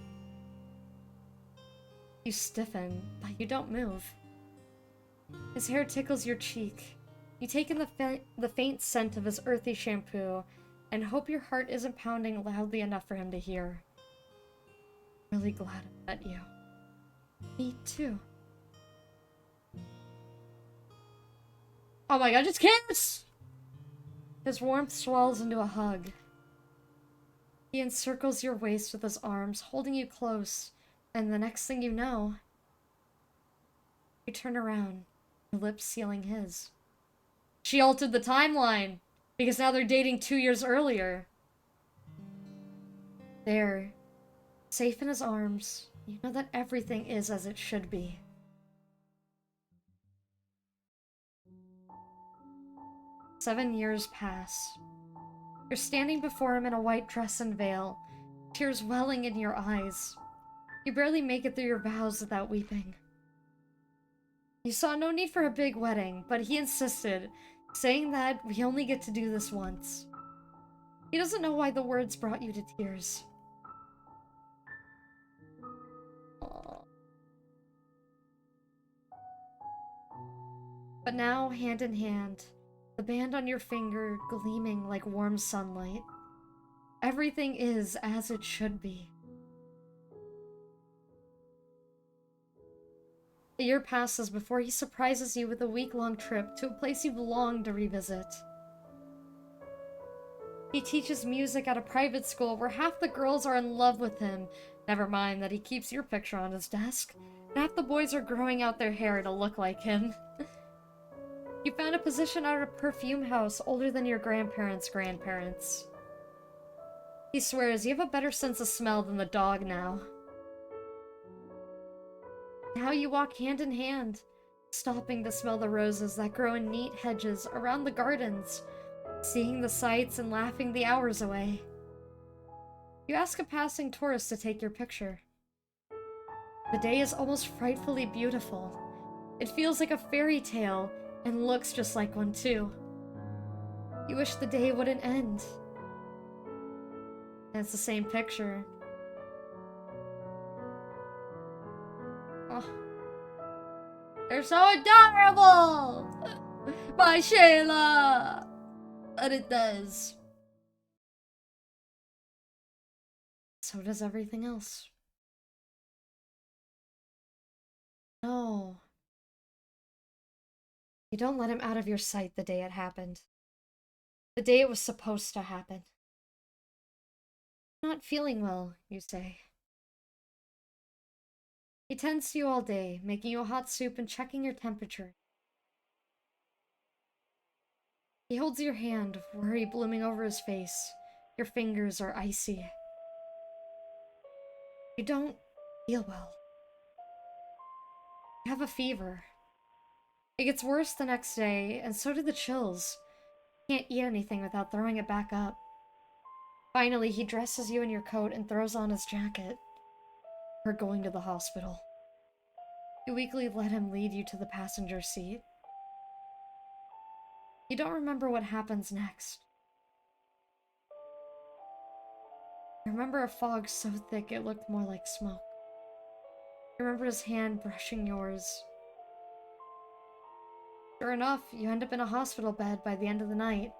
Speaker 1: You stiffen, but you don't move. His hair tickles your cheek. You take in the faint scent of his earthy shampoo and hope your heart isn't pounding loudly enough for him to hear. I'm really glad I met you. Me too. Oh my god, just kiss! His warmth swells into a hug. He encircles your waist with his arms, holding you close, and the next thing you know, you turn around, your lips sealing his. She altered the timeline, because now they're dating 2 years earlier. There, safe in his arms, you know that everything is as it should be. Seven years pass. You're standing before him in a white dress and veil, tears welling in your eyes. You barely make it through your vows without weeping. You saw no need for a big wedding, but he insisted, saying that we only get to do this once. He doesn't know why the words brought you to tears. Aww. But now, hand in hand, the band on your finger gleaming like warm sunlight. Everything is as it should be. A year passes before he surprises you with a week-long trip to a place you've longed to revisit. He teaches music at a private school where half the girls are in love with him. Never mind that he keeps your picture on his desk. And half the boys are growing out their hair to look like him. You found a position at a perfume house older than your grandparents' grandparents. He swears you have a better sense of smell than the dog now. Now you walk hand in hand, stopping to smell the roses that grow in neat hedges around the gardens, seeing the sights and laughing the hours away. You ask a passing tourist to take your picture. The day is almost frightfully beautiful. It feels like a fairy tale, and looks just like one too. You wish the day wouldn't end. And it's the same picture. Oh. They're so adorable! My Shayla! But it does. So does everything else. No. You don't let him out of your sight the day it happened. The day it was supposed to happen. Not feeling well, you say. He tends to you all day, making you a hot soup and checking your temperature. He holds your hand, worry blooming over his face. Your fingers are icy. You don't feel well. You have a fever. It gets worse the next day, and so do the chills. You can't eat anything without throwing it back up. Finally, he dresses you in your coat and throws on his jacket. We're going to the hospital. You weakly let him lead you to the passenger seat. You don't remember what happens next. You remember a fog so thick it looked more like smoke. You remember his hand brushing yours. Sure enough, you end up in a hospital bed by the end of the night.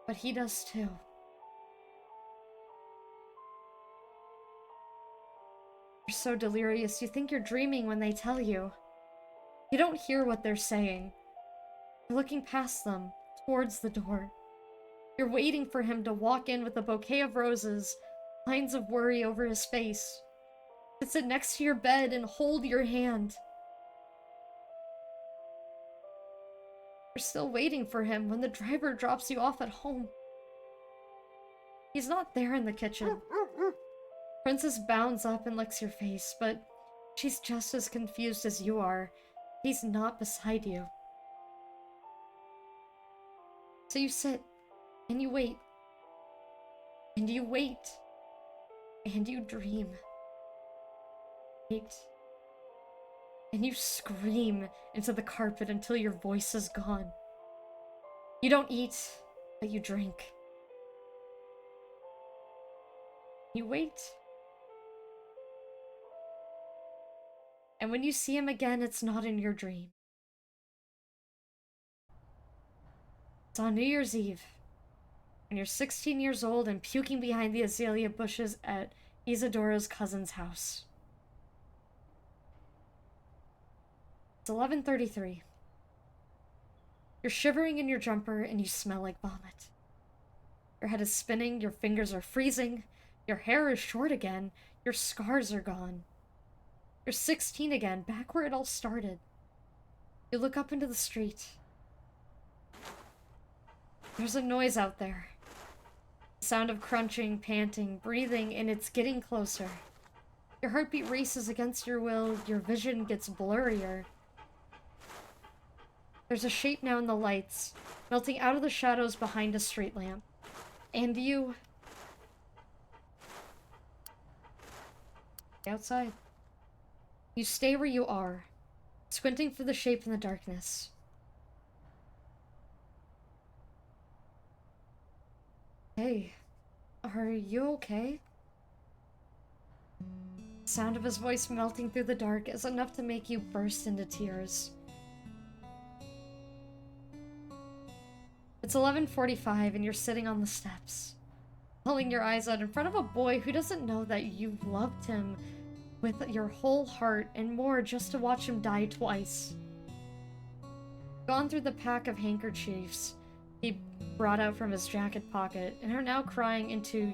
Speaker 1: But he does too. You're so delirious, you think you're dreaming when they tell you. You don't hear what they're saying. You're looking past them, towards the door. You're waiting for him to walk in with a bouquet of roses, lines of worry over his face. To sit next to your bed and hold your hand. You're still waiting for him when the driver drops you off at home. He's not there in the kitchen. Princess bounds up and licks your face, but she's just as confused as you are. He's not beside you. So you sit, and you wait. And you wait. And you dream. Wait. And you scream into the carpet until your voice is gone. You don't eat, but you drink. You wait. And when you see him again, it's not in your dream. It's on New Year's Eve, when you're 16 years old and puking behind the azalea bushes at Isadora's cousin's house. It's 11:33. You're shivering in your jumper and you smell like vomit. Your head is spinning, your fingers are freezing, your hair is short again, your scars are gone. You're 16 again, back where it all started. You look up into the street. There's a noise out there. The sound of crunching, panting, breathing, and it's getting closer. Your heartbeat races against your will, your vision gets blurrier. There's a shape now in the lights, melting out of the shadows behind a street lamp. And you... outside. You stay where you are. squinting for the shape in the darkness. Hey, are you okay? The sound of his voice melting through the dark is enough to make you burst into tears. It's 11:45 and you're sitting on the steps, pulling your eyes out in front of a boy who doesn't know that you've loved him with your whole heart and more just to watch him die twice. Gone through the pack of handkerchiefs he brought out from his jacket pocket and are now crying into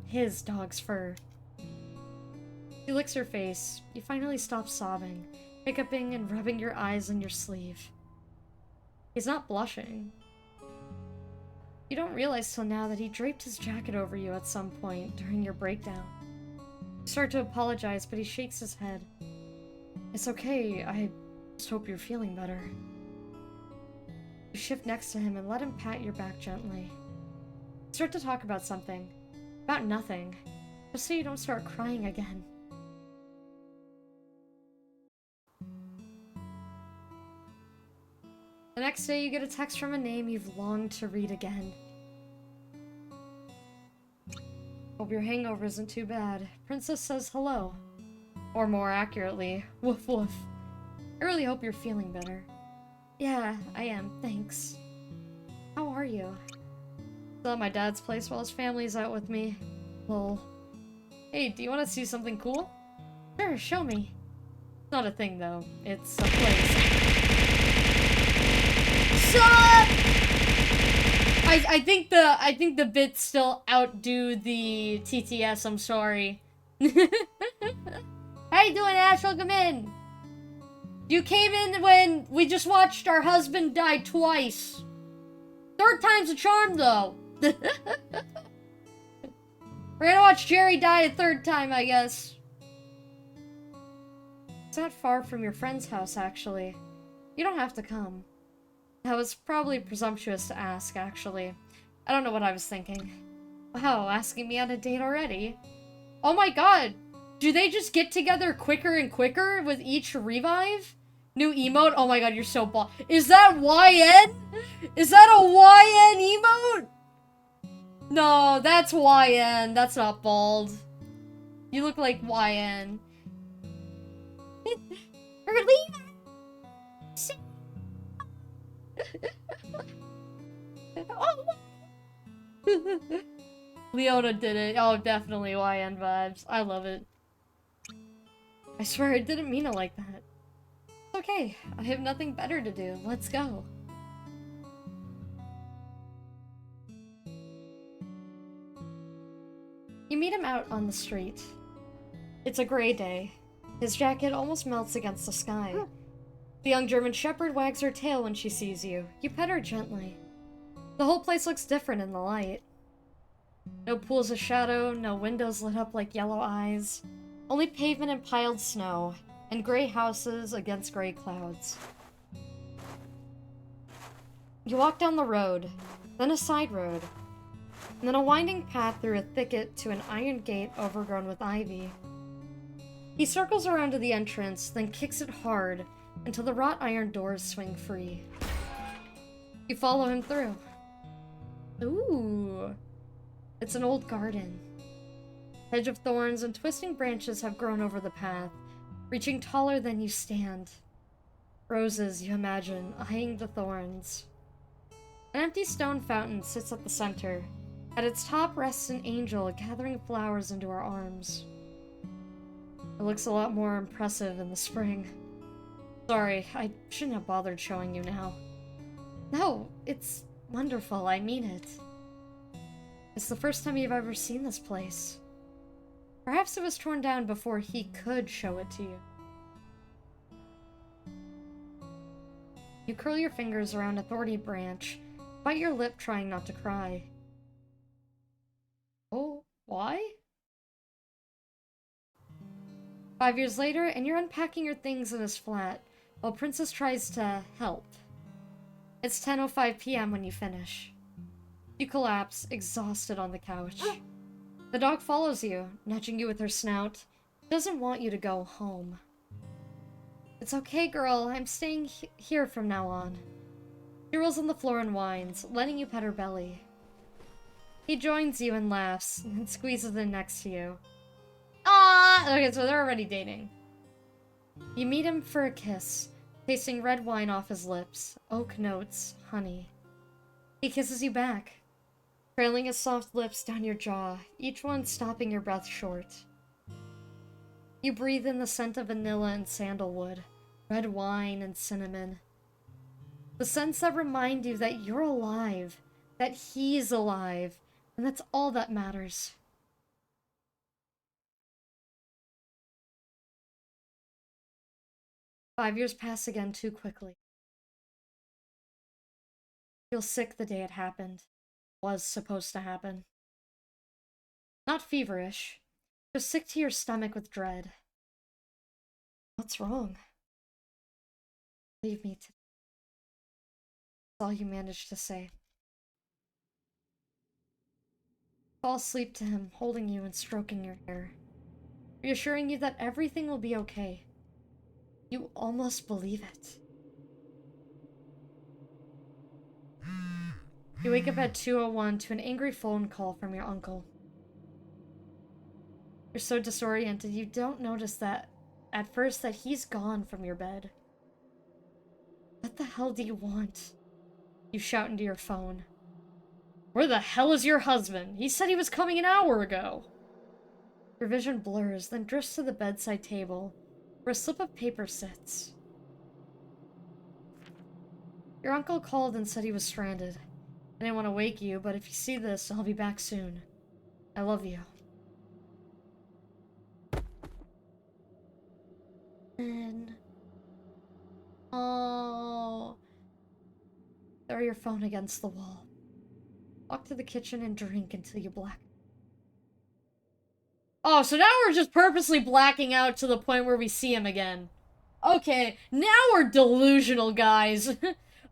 Speaker 1: his dog's fur. He licks her face. You finally stop sobbing, hiccuping and rubbing your eyes on your sleeve. He's not blushing. You don't realize till now that he draped his jacket over you at some point during your breakdown. You start to apologize, but he shakes his head. It's okay, I just hope you're feeling better. You shift next to him and let him pat your back gently. You start to talk about something. About nothing. Just so you don't start crying again. The next day, you get a text from a name you've longed to read again. Hope your hangover isn't too bad. Princess says hello. Or more accurately, woof woof. I really hope you're feeling better. Yeah, I am, thanks. How are you? Still at my dad's place while his family's out with me. Lol. Hey, do you want to see something cool? Sure, show me. It's not a thing, though. It's a place. I think the bits still outdo the TTS, I'm sorry. How you doing, Ash? Welcome in. You came in when we just watched our husband die twice. Third time's a charm, though. We're gonna watch Jerry die a third time, I guess. It's not far from your friend's house, actually. You don't have to come. That was probably presumptuous to ask, actually. I don't know what I was thinking. Wow, asking me on a date already? Oh my god! Do they just get together quicker and quicker with each revive? New emote? Oh my god, you're so bald. Is that YN? Is that a YN emote? No, that's YN. That's not bald. You look like YN. Oh. Leona did it. Oh, definitely YN vibes. I love it. I swear I didn't mean it like that. Okay, I have nothing better to do. Let's go. You meet him out on the street. It's a gray day. His jacket almost melts against the sky. The young German shepherd wags her tail when she sees you. You pet her gently. The whole place looks different in the light. No pools of shadow, no windows lit up like yellow eyes. Only pavement and piled snow, and gray houses against gray clouds. You walk down the road, then a side road, and then a winding path through a thicket to an iron gate overgrown with ivy. He circles around to the entrance, then kicks it hard until the wrought iron doors swing free. You follow him through. Ooh. It's an old garden. Hedge of thorns and twisting branches have grown over the path, reaching taller than you stand. Roses, you imagine, eyeing the thorns. An empty stone fountain sits at the center. At its top rests an angel gathering flowers into her arms. It looks a lot more impressive in the spring. Sorry, I shouldn't have bothered showing you now. No, it's wonderful, I mean it. It's the first time you've ever seen this place. Perhaps it was torn down before he could show it to you. You curl your fingers around a thorny branch, bite your lip trying not to cry. Oh, why? 5 years later, and you're unpacking your things in his flat, while Princess tries to help. It's 10:05 p.m. when you finish. You collapse, exhausted on the couch. The dog follows you, nudging you with her snout. She doesn't want you to go home. It's okay, girl. I'm staying here from now on. She rolls on the floor and whines, letting you pet her belly. He joins you and laughs, and squeezes in next to you. Ah! Okay, so they're already dating. You meet him for a kiss, tasting red wine off his lips, oak notes, honey. He kisses you back, trailing his soft lips down your jaw, each one stopping your breath short. You breathe in the scent of vanilla and sandalwood, red wine and cinnamon. The scents that remind you that you're alive, that he's alive, and that's all that matters. "5 years pass again too quickly. Feel sick the day it happened. Was supposed to happen. Not feverish, just sick to your stomach with dread. What's wrong? Leave me today." That's all you managed to say. Fall asleep to him, holding you and stroking your hair, reassuring you that everything will be okay. You almost believe it. You wake up at 2:01 to an angry phone call from your uncle. You're so disoriented you don't notice that at first that he's gone from your bed. What the hell do you want? You shout into your phone. Where the hell is your husband? He said he was coming an hour ago. Your vision blurs, then drifts to the bedside table, where a slip of paper sits. Your uncle called and said he was stranded. I didn't want to wake you, but if you see this, I'll be back soon. I love you. And... oh... throw your phone against the wall. Walk to the kitchen and drink until you black. Oh, so now we're just purposely blacking out to the point where we see him again. Okay, now we're delusional, guys.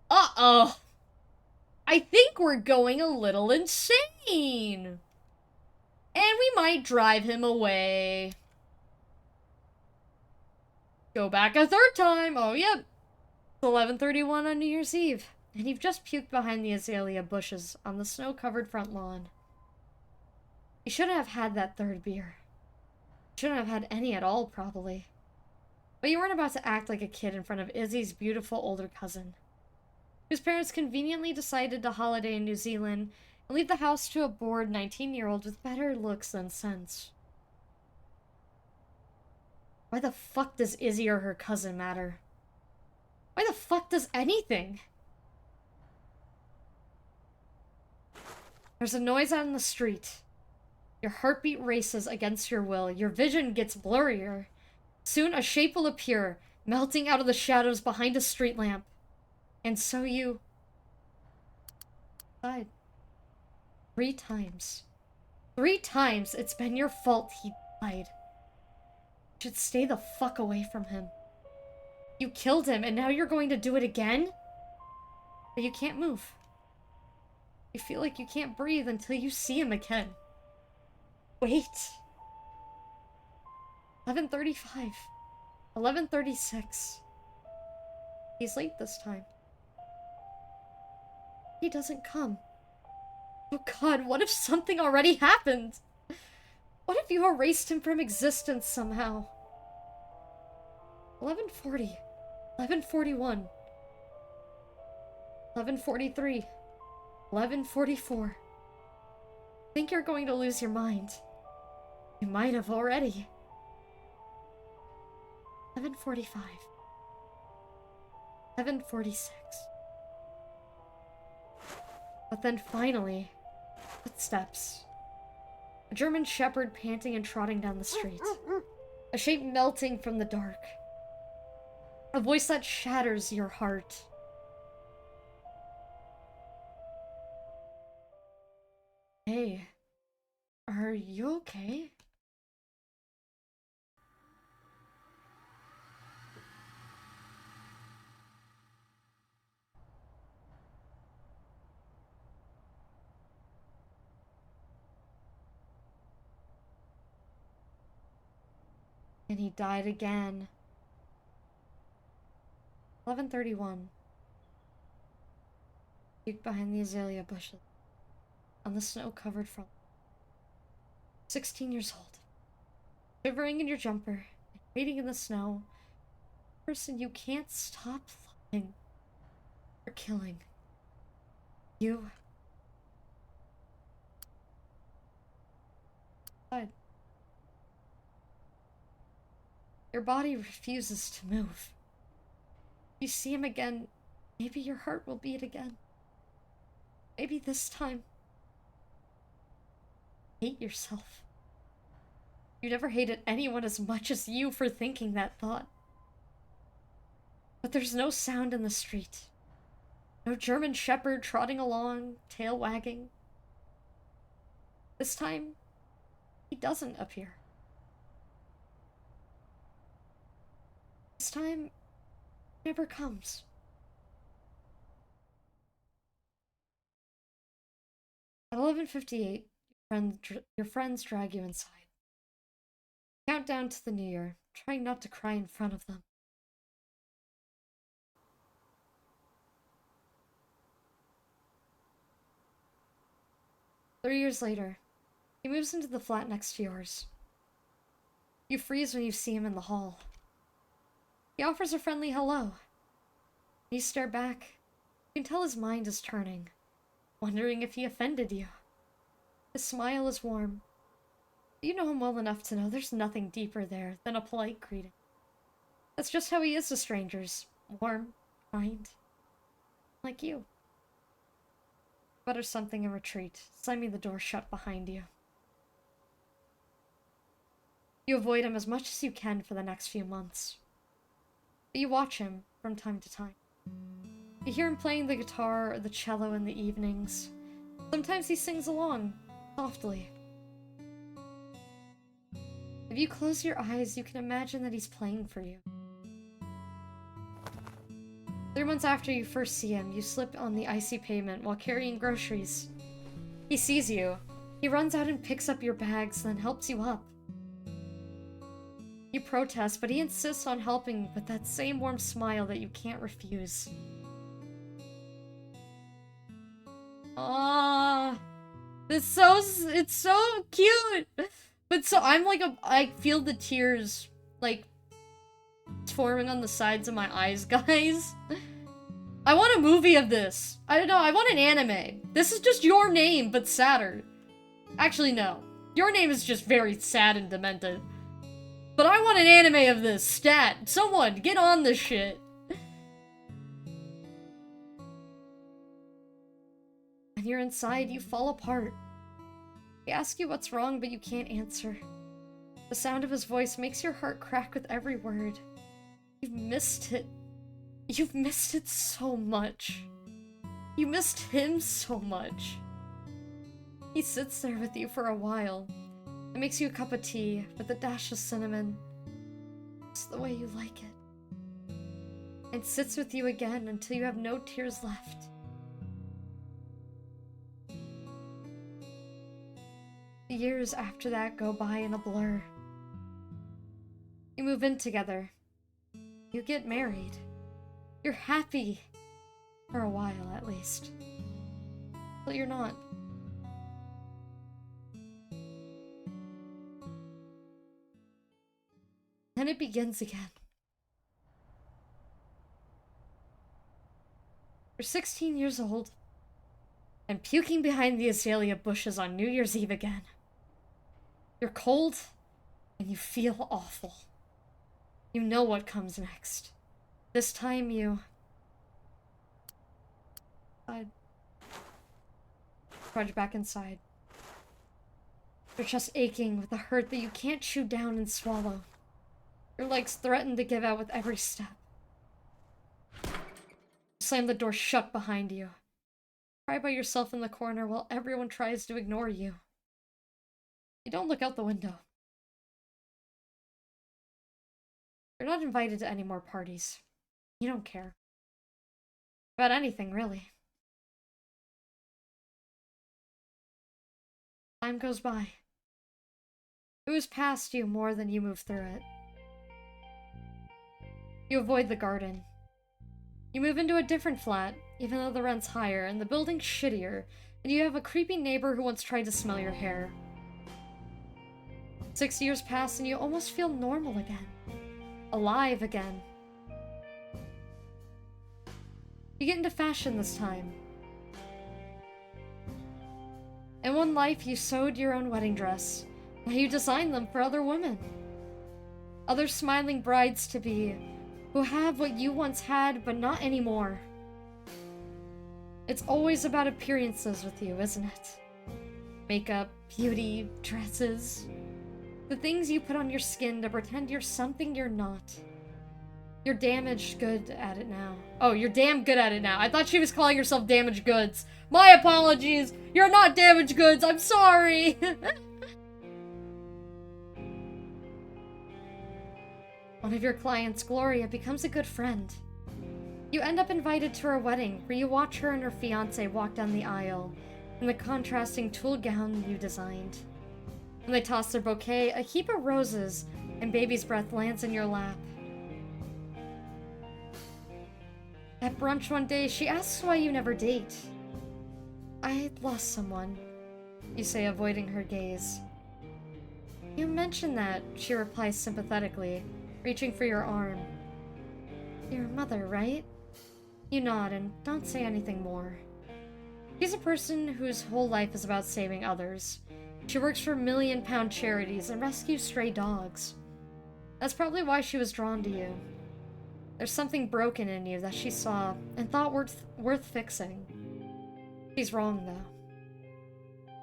Speaker 1: Uh-oh. I think we're going a little insane. And we might drive him away. Go back a third time. Oh, yep. It's 11:31 on New Year's Eve. And you've just puked behind the azalea bushes on the snow-covered front lawn. You shouldn't have had that third beer. You shouldn't have had any at all, probably. But you weren't about to act like a kid in front of Izzy's beautiful older cousin, whose parents conveniently decided to holiday in New Zealand and leave the house to a bored 19-year-old with better looks than sense. Why the fuck does Izzy or her cousin matter? Why the fuck does anything? There's a noise out in the street. Your heartbeat races against your will. Your vision gets blurrier. Soon a shape will appear, melting out of the shadows behind a street lamp. And so you... died. 3 times. 3 times it's been your fault he died. You should stay the fuck away from him. You killed him, and now you're going to do it again? But you can't move. You feel like you can't breathe until you see him again. Wait. 11:35. 11:36. He's late this time. He doesn't come. Oh god, what if something already happened? What if you erased him from existence somehow? 11:40. 11:41. 11:43. 11:44. Think you're going to lose your mind. You might have already. 11:45. 11:46. But then finally, footsteps. A German shepherd panting and trotting down the street. A shape melting from the dark. A voice that shatters your heart. Hey, are you okay? And he died again. 11:31. Puke behind the azalea bushes. On the snow-covered front. 16 years old. Shivering in your jumper. Waiting in the snow. Person you can't stop loving. Or killing. You. Your body refuses to move. You see him again, maybe your heart will beat again. Maybe this time. Hate yourself. You never hated anyone as much as you for thinking that thought. But there's no sound in the street. No German shepherd trotting along, tail wagging. This time, he doesn't appear. This time, he never comes. At 11:58, your friends drag you inside. Countdown to the new year, trying not to cry in front of them. Three years later, he moves into the flat next to yours. You freeze when you see him in the hall. He offers a friendly hello. You stare back. You can tell his mind is turning, wondering if he offended you. His smile is warm. You know him well enough to know there's nothing deeper there than a polite greeting. That's just how he is to strangers. Warm, kind, like you. Mutter something and retreat, slamming the door shut behind you. You avoid him as much as you can for the next few months. But you watch him from time to time. You hear him playing the guitar or the cello in the evenings. Sometimes he sings along, softly. If you close your eyes, you can imagine that he's playing for you. 3 months after you first see him, you slip on the icy pavement while carrying groceries. He sees you. He runs out and picks up your bags, then helps you up. You protest, but he insists on helping with that same warm smile that you can't refuse. Ah, it's so cute. But so I feel the tears like forming on the sides of my eyes, guys. I want a movie of this. I don't know, I want an anime. This is just Your Name, but sadder. Actually, no. Your Name is just very sad and demented. But I want an anime of this. Stat. Someone, get on this shit. When you're inside, you fall apart. He asks you what's wrong, but you can't answer. The sound of his voice makes your heart crack with every word. You've missed it. You've missed it so much. You missed him so much. He sits there with you for a while. It makes you a cup of tea with a dash of cinnamon. It's the way you like it. And sits with you again until you have no tears left. The years after that go by in a blur. You move in together. You get married. You're happy. For a while, at least. But you're not. Then it begins again. You're 16 years old, and puking behind the azalea bushes on New Year's Eve again. You're cold, and you feel awful. You know what comes next. This time you... trudge back inside. Your chest aching with a hurt that you can't chew down and swallow. Your legs threaten to give out with every step. You slam the door shut behind you. Cry by yourself in the corner while everyone tries to ignore you. You don't look out the window. You're not invited to any more parties. You don't care. About anything, really. Time goes by. It moves past you more than you move through it. You avoid the garden. You move into a different flat, even though the rent's higher, and the building's shittier, and you have a creepy neighbor who once tried to smell your hair. 6 years pass and you almost feel normal again. Alive again. You get into fashion this time. In one life, you sewed your own wedding dress. Now you design them for other women. Other smiling brides-to-be who have what you once had, but not anymore. It's always about appearances with you, isn't it? Makeup, beauty, dresses. The things you put on your skin to pretend you're something you're not. You're damaged good at it now. Oh, you're damn good at it now. I thought she was calling herself damaged goods. My apologies. You're not damaged goods. I'm sorry. One of your clients, Gloria, becomes a good friend. You end up invited to her wedding, where you watch her and her fiancé walk down the aisle in the contrasting tulle gown you designed. When they toss their bouquet, a heap of roses and baby's breath lands in your lap. At brunch one day, she asks why you never date. I lost someone, you say, avoiding her gaze. You mention that, she replies sympathetically, reaching for your arm. Your mother, right? You nod and don't say anything more. She's a person whose whole life is about saving others. She works for million-pound charities and rescues stray dogs. That's probably why she was drawn to you. There's something broken in you that she saw and thought worth fixing. She's wrong, though.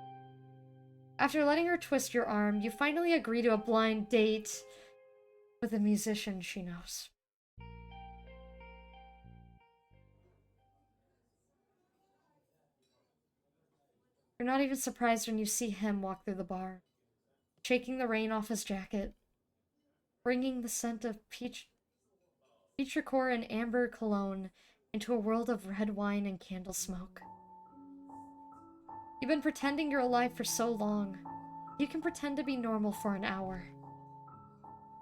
Speaker 1: After letting her twist your arm, you finally agree to a blind date with a musician she knows. You're not even surprised when you see him walk through the bar, shaking the rain off his jacket, bringing the scent of petrichor and amber cologne into a world of red wine and candle smoke. You've been pretending you're alive for so long. You can pretend to be normal for an hour.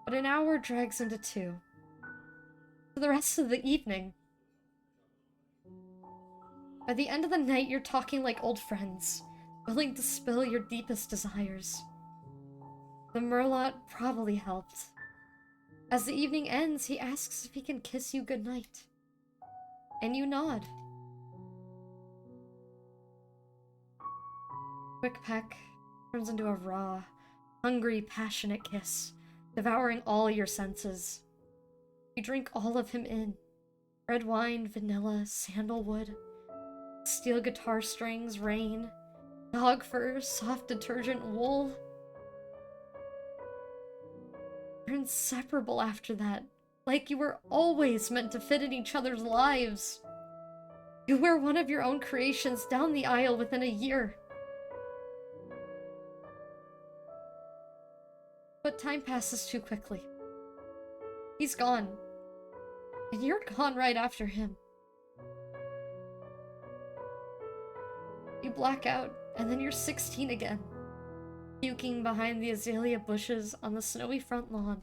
Speaker 1: But an hour drags into 2. For the rest of the evening. By the end of the night, you're talking like old friends, willing to spill your deepest desires. The Merlot probably helped. As the evening ends, he asks if he can kiss you goodnight. And you nod. Quick peck turns into a raw, hungry, passionate kiss, devouring all your senses. You drink all of him in. Red wine, vanilla, sandalwood, steel guitar strings, rain, dog fur, soft detergent, wool. You're inseparable after that, like you were always meant to fit in each other's lives. You wear one of your own creations down the aisle within a year. But time passes too quickly. He's gone. And you're gone right after him. You black out, and then you're 16 again, puking behind the azalea bushes on the snowy front lawn.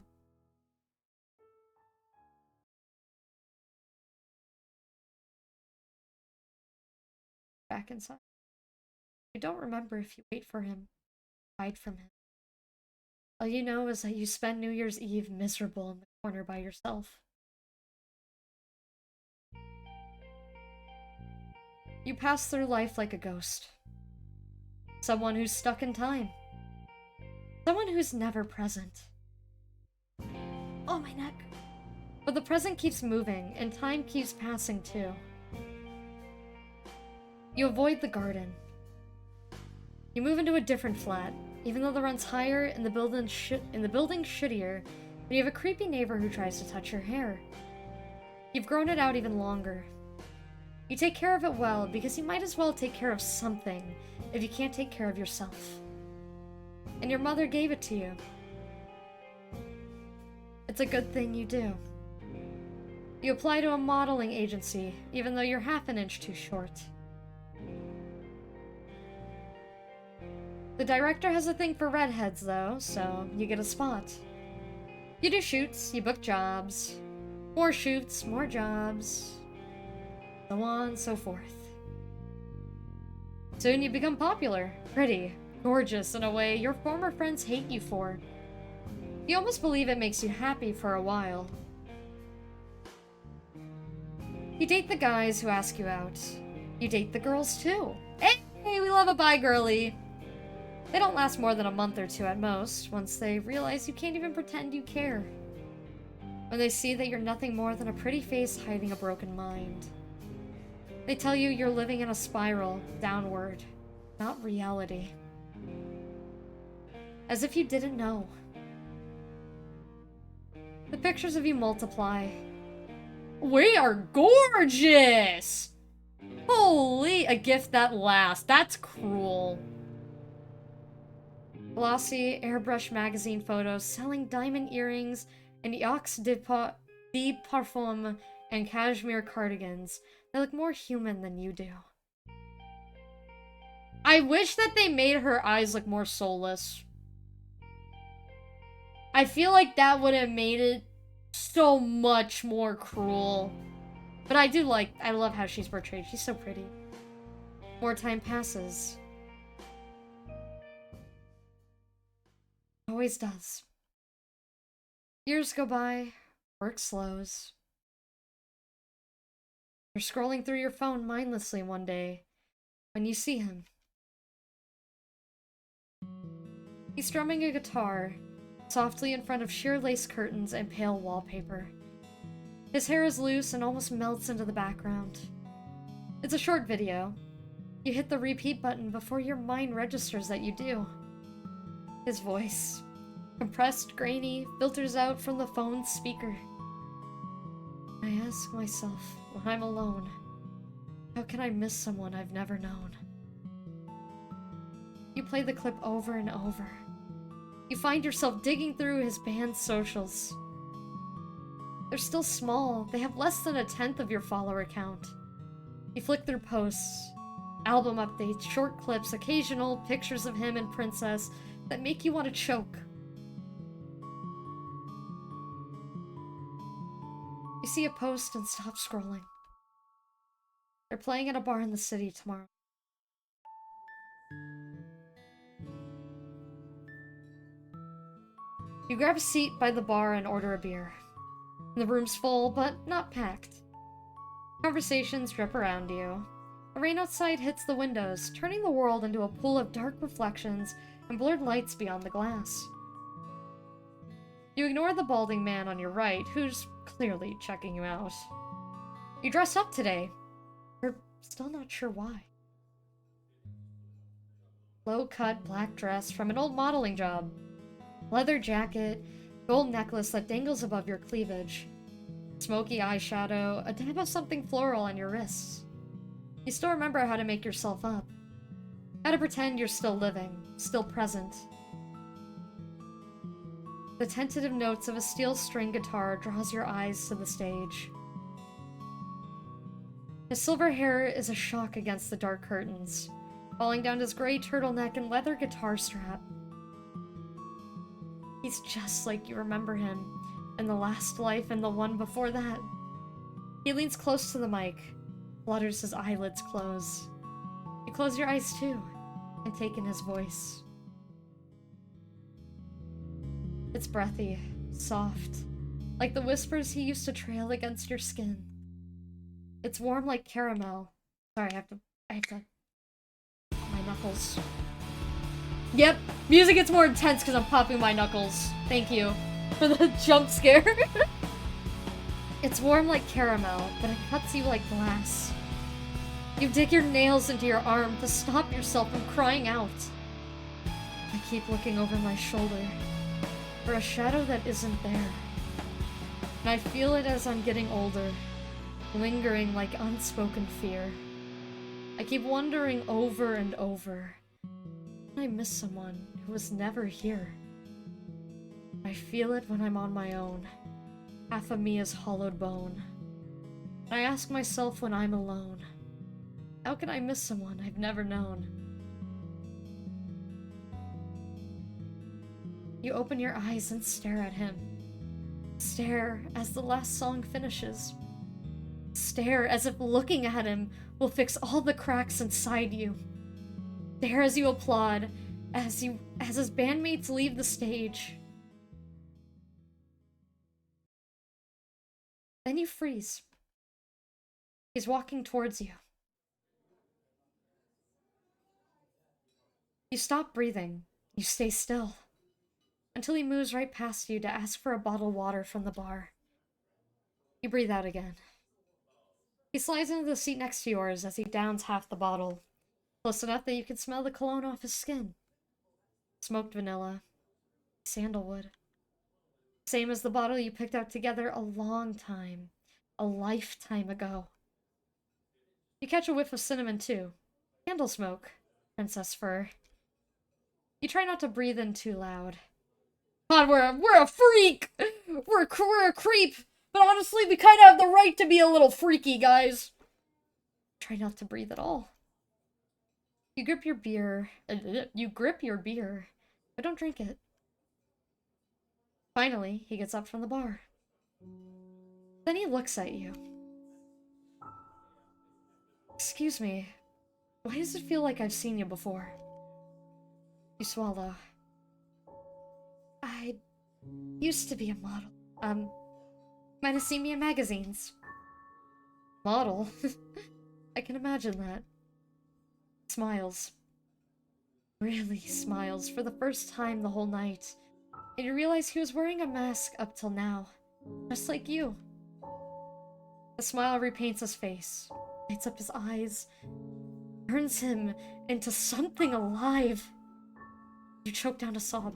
Speaker 1: Back inside. You don't remember if you wait for him, hide from him. All you know is that you spend New Year's Eve miserable in the corner by yourself. You pass through life like a ghost. Someone who's stuck in time. Someone who's never present. Oh, my neck. But the present keeps moving, and time keeps passing too. You avoid the garden. You move into a different flat, even though the rent's higher and the building's shittier, and you have a creepy neighbor who tries to touch your hair. You've grown it out even longer. You take care of it well, because you might as well take care of something if you can't take care of yourself. And your mother gave it to you. It's a good thing you do. You apply to a modeling agency, even though you're half an inch too short. The director has a thing for redheads, though, so you get a spot. You do shoots, you book jobs. More shoots, more jobs. So on, so forth. Soon you become popular, pretty, gorgeous in a way your former friends hate you for. You almost believe it makes you happy for a while. You date the guys who ask you out. You date the girls too. Hey, we love a bi girly. They don't last more than a month or two at most, once they realize you can't even pretend you care. When they see that you're nothing more than a pretty face hiding a broken mind. They tell you you're living in a spiral, downward, not reality. As if you didn't know. The pictures of you multiply. We are gorgeous! Holy, a gift that lasts. That's cruel. Glossy airbrush magazine photos selling diamond earrings and Yaks de Parfum and cashmere cardigans. They look more human than you do. I wish that they made her eyes look more soulless. I feel like that would have made it so much more cruel. But I love how she's portrayed. She's so pretty. More time passes. Always does. Years go by, work slows. You're scrolling through your phone mindlessly one day when you see him. He's strumming a guitar, softly in front of sheer lace curtains and pale wallpaper. His hair is loose and almost melts into the background. It's a short video. You hit the repeat button before your mind registers that you do. His voice, compressed, grainy, filters out from the phone's speaker. I ask myself, when I'm alone, how can I miss someone I've never known? You play the clip over and over. You find yourself digging through his band's socials. They're still small. They have less than 1/10 of your follower count. You flick through posts, album updates, short clips, occasional pictures of him and Princess that make you want to choke. You see a post and stop scrolling. They're playing at a bar in the city tomorrow. You grab a seat by the bar and order a beer. The room's full, but not packed. Conversations drip around you. The rain outside hits the windows, turning the world into a pool of dark reflections and blurred lights beyond the glass. You ignore the balding man on your right, who's clearly checking you out. You dressed up today. You're still not sure why. Low-cut black dress from an old modeling job. Leather jacket, gold necklace that dangles above your cleavage. Smoky eyeshadow, a dab of something floral on your wrists. You still remember how to make yourself up. How to pretend you're still living, still present. The tentative notes of a steel string guitar draws your eyes to the stage. His silver hair is a shock against the dark curtains, falling down his gray turtleneck and leather guitar strap. He's just like you remember him, in the last life and the one before that. He leans close to the mic, flutters his eyelids close. You close your eyes too, and take in his voice. It's breathy, soft, like the whispers he used to trail against your skin. It's warm like caramel. Sorry, I have to... My knuckles. Yep, music gets more intense because I'm popping my knuckles. Thank you for the jump scare. It's warm like caramel, but it cuts you like glass. You dig your nails into your arm to stop yourself from crying out. I keep looking over my shoulder for a shadow that isn't there. And I feel it as I'm getting older, lingering like unspoken fear. I keep wondering over and over, I miss someone who was never here. I feel it when I'm on my own. Half of me is hollowed bone. I ask myself when I'm alone, how can I miss someone I've never known? You open your eyes and stare at him. Stare as the last song finishes. Stare as if looking at him will fix all the cracks inside you. Stare as you applaud, as his bandmates leave the stage. Then you freeze. He's walking towards you. You stop breathing. You stay still. Until he moves right past you to ask for a bottle of water from the bar. You breathe out again. He slides into the seat next to yours as he downs half the bottle. Close enough that you can smell the cologne off his skin. Smoked vanilla. Sandalwood. Same as the bottle you picked out together a long time. A lifetime ago. You catch a whiff of cinnamon too. Candle smoke. Princess fur. You try not to breathe in too loud. God, we're a freak! We're a creep! But honestly, we kind of have the right to be a little freaky, guys. Try not to breathe at all. You grip your beer, but don't drink it. Finally, he gets up from the bar. Then he looks at you. Excuse me, why does it feel like I've seen you before? You swallow. I used to be a model. Might have seen me in magazines. Model? I can imagine that. Smiles. Really smiles for the first time the whole night. And you realize he was wearing a mask up till now. Just like you. The smile repaints his face. Lights up his eyes. Turns him into something alive. You choke down a sob.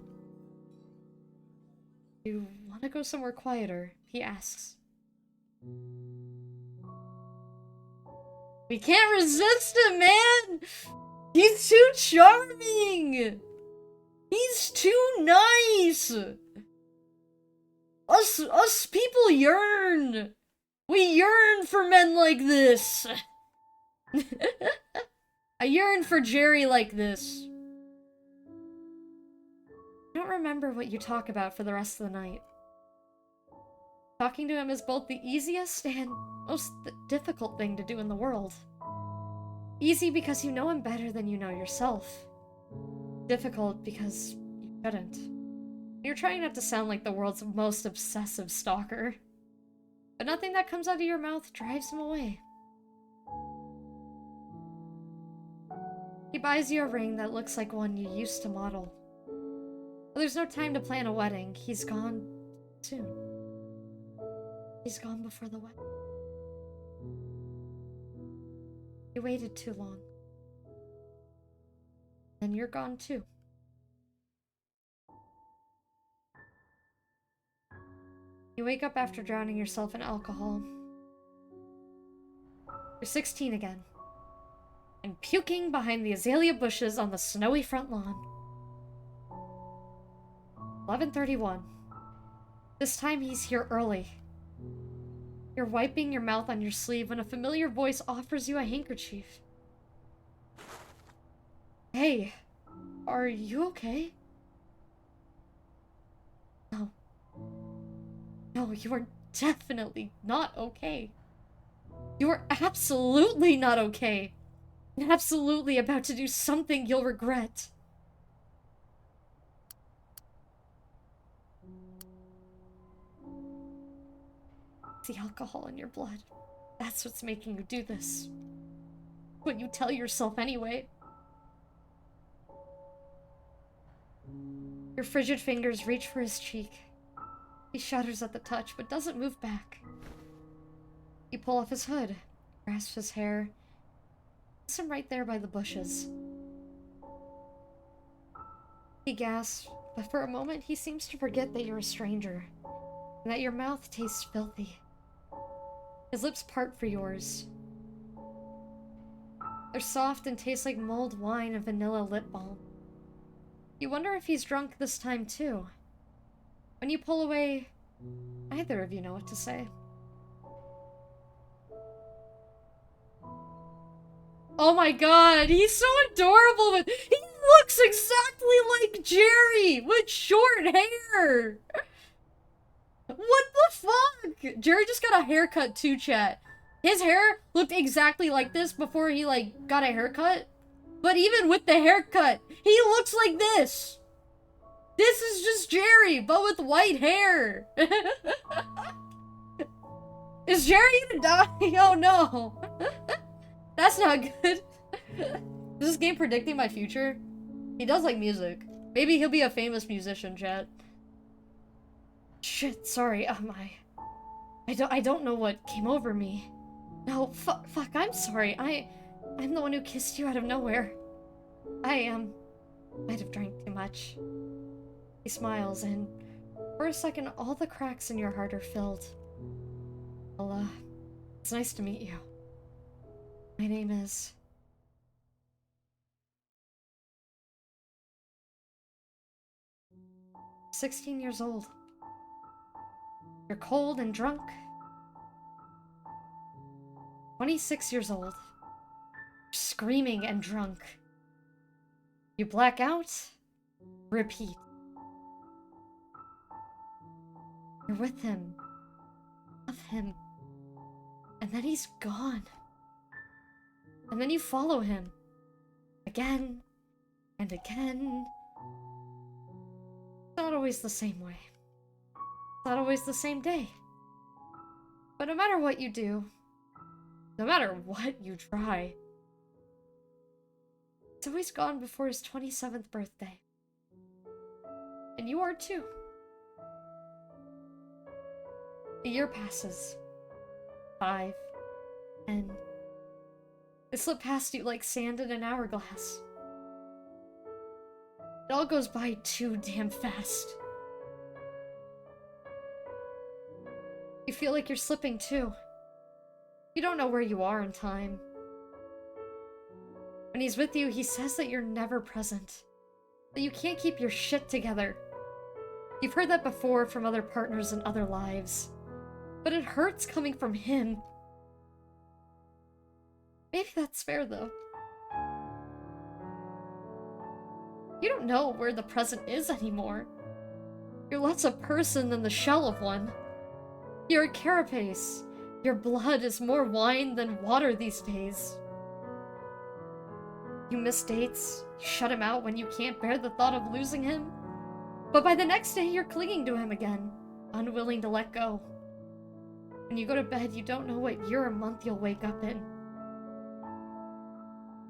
Speaker 1: You want to go somewhere quieter? He asks. We can't resist him, man! He's too charming! He's too nice! Us people yearn! We yearn for men like this! I yearn for Jerry like this. I don't remember what you talk about for the rest of the night. Talking to him is both the easiest and most difficult thing to do in the world. Easy because you know him better than you know yourself. Difficult because you shouldn't. You're trying not to sound like the world's most obsessive stalker. But nothing that comes out of your mouth drives him away. He buys you a ring that looks like one you used to model. But there's no time to plan a wedding. He's gone soon. He's gone before the wedding. You waited too long. And you're gone too. You wake up after drowning yourself in alcohol. You're 16 again. And puking behind the azalea bushes on the snowy front lawn. 11:31. This time he's here early. You're wiping your mouth on your sleeve when a familiar voice offers you a handkerchief. Hey, are you okay? No. No, you are definitely not okay. You are absolutely not okay. And absolutely about to do something you'll regret. The alcohol in your blood. That's what's making you do this. What you tell yourself anyway. Your frigid fingers reach for his cheek. He shudders at the touch, but doesn't move back. You pull off his hood, grasp his hair, place him right there by the bushes. He gasps, but for a moment he seems to forget that you're a stranger, and that your mouth tastes filthy. His lips part for yours. They're soft and taste like mulled wine and vanilla lip balm. You wonder if he's drunk this time too. When you pull away, neither of you know what to say. Oh my god, he's so adorable, but he looks exactly like Jerry with short hair. What the fuck? Jerry just got a haircut too, chat. His hair looked exactly like this before he, like, got a haircut. But even with the haircut, he looks like this. This is just Jerry, but with white hair. Is Jerry gonna die? Oh no. That's not good. Is this game predicting my future? He does like music. Maybe he'll be a famous musician, chat. Shit, sorry, I don't know what came over me. No, fuck, I'm sorry. I'm the one who kissed you out of nowhere. I might have drank too much. He smiles, and for a second, all the cracks in your heart are filled. Well, it's nice to meet you. My name is... 16 years old. You're cold and drunk. 26 years old. You're screaming and drunk. You black out. Repeat. You're with him. Love him. And then he's gone. And then you follow him. Again. And again. It's not always the same way. It's not always the same day. But no matter what you do, no matter what you try, it's always gone before his 27th birthday. And you are too. A year passes. 5. 10. They slip past you like sand in an hourglass. It all goes by too damn fast. You feel like you're slipping too. You don't know where you are in time. When he's with you, he says that you're never present. That you can't keep your shit together. You've heard that before from other partners in other lives. But it hurts coming from him. Maybe that's fair, though. You don't know where the present is anymore. You're less a person than the shell of one. You're a carapace. Your blood is more wine than water these days. You miss dates, you shut him out when you can't bear the thought of losing him. But by the next day, you're clinging to him again, unwilling to let go. When you go to bed, you don't know what year or month you'll wake up in.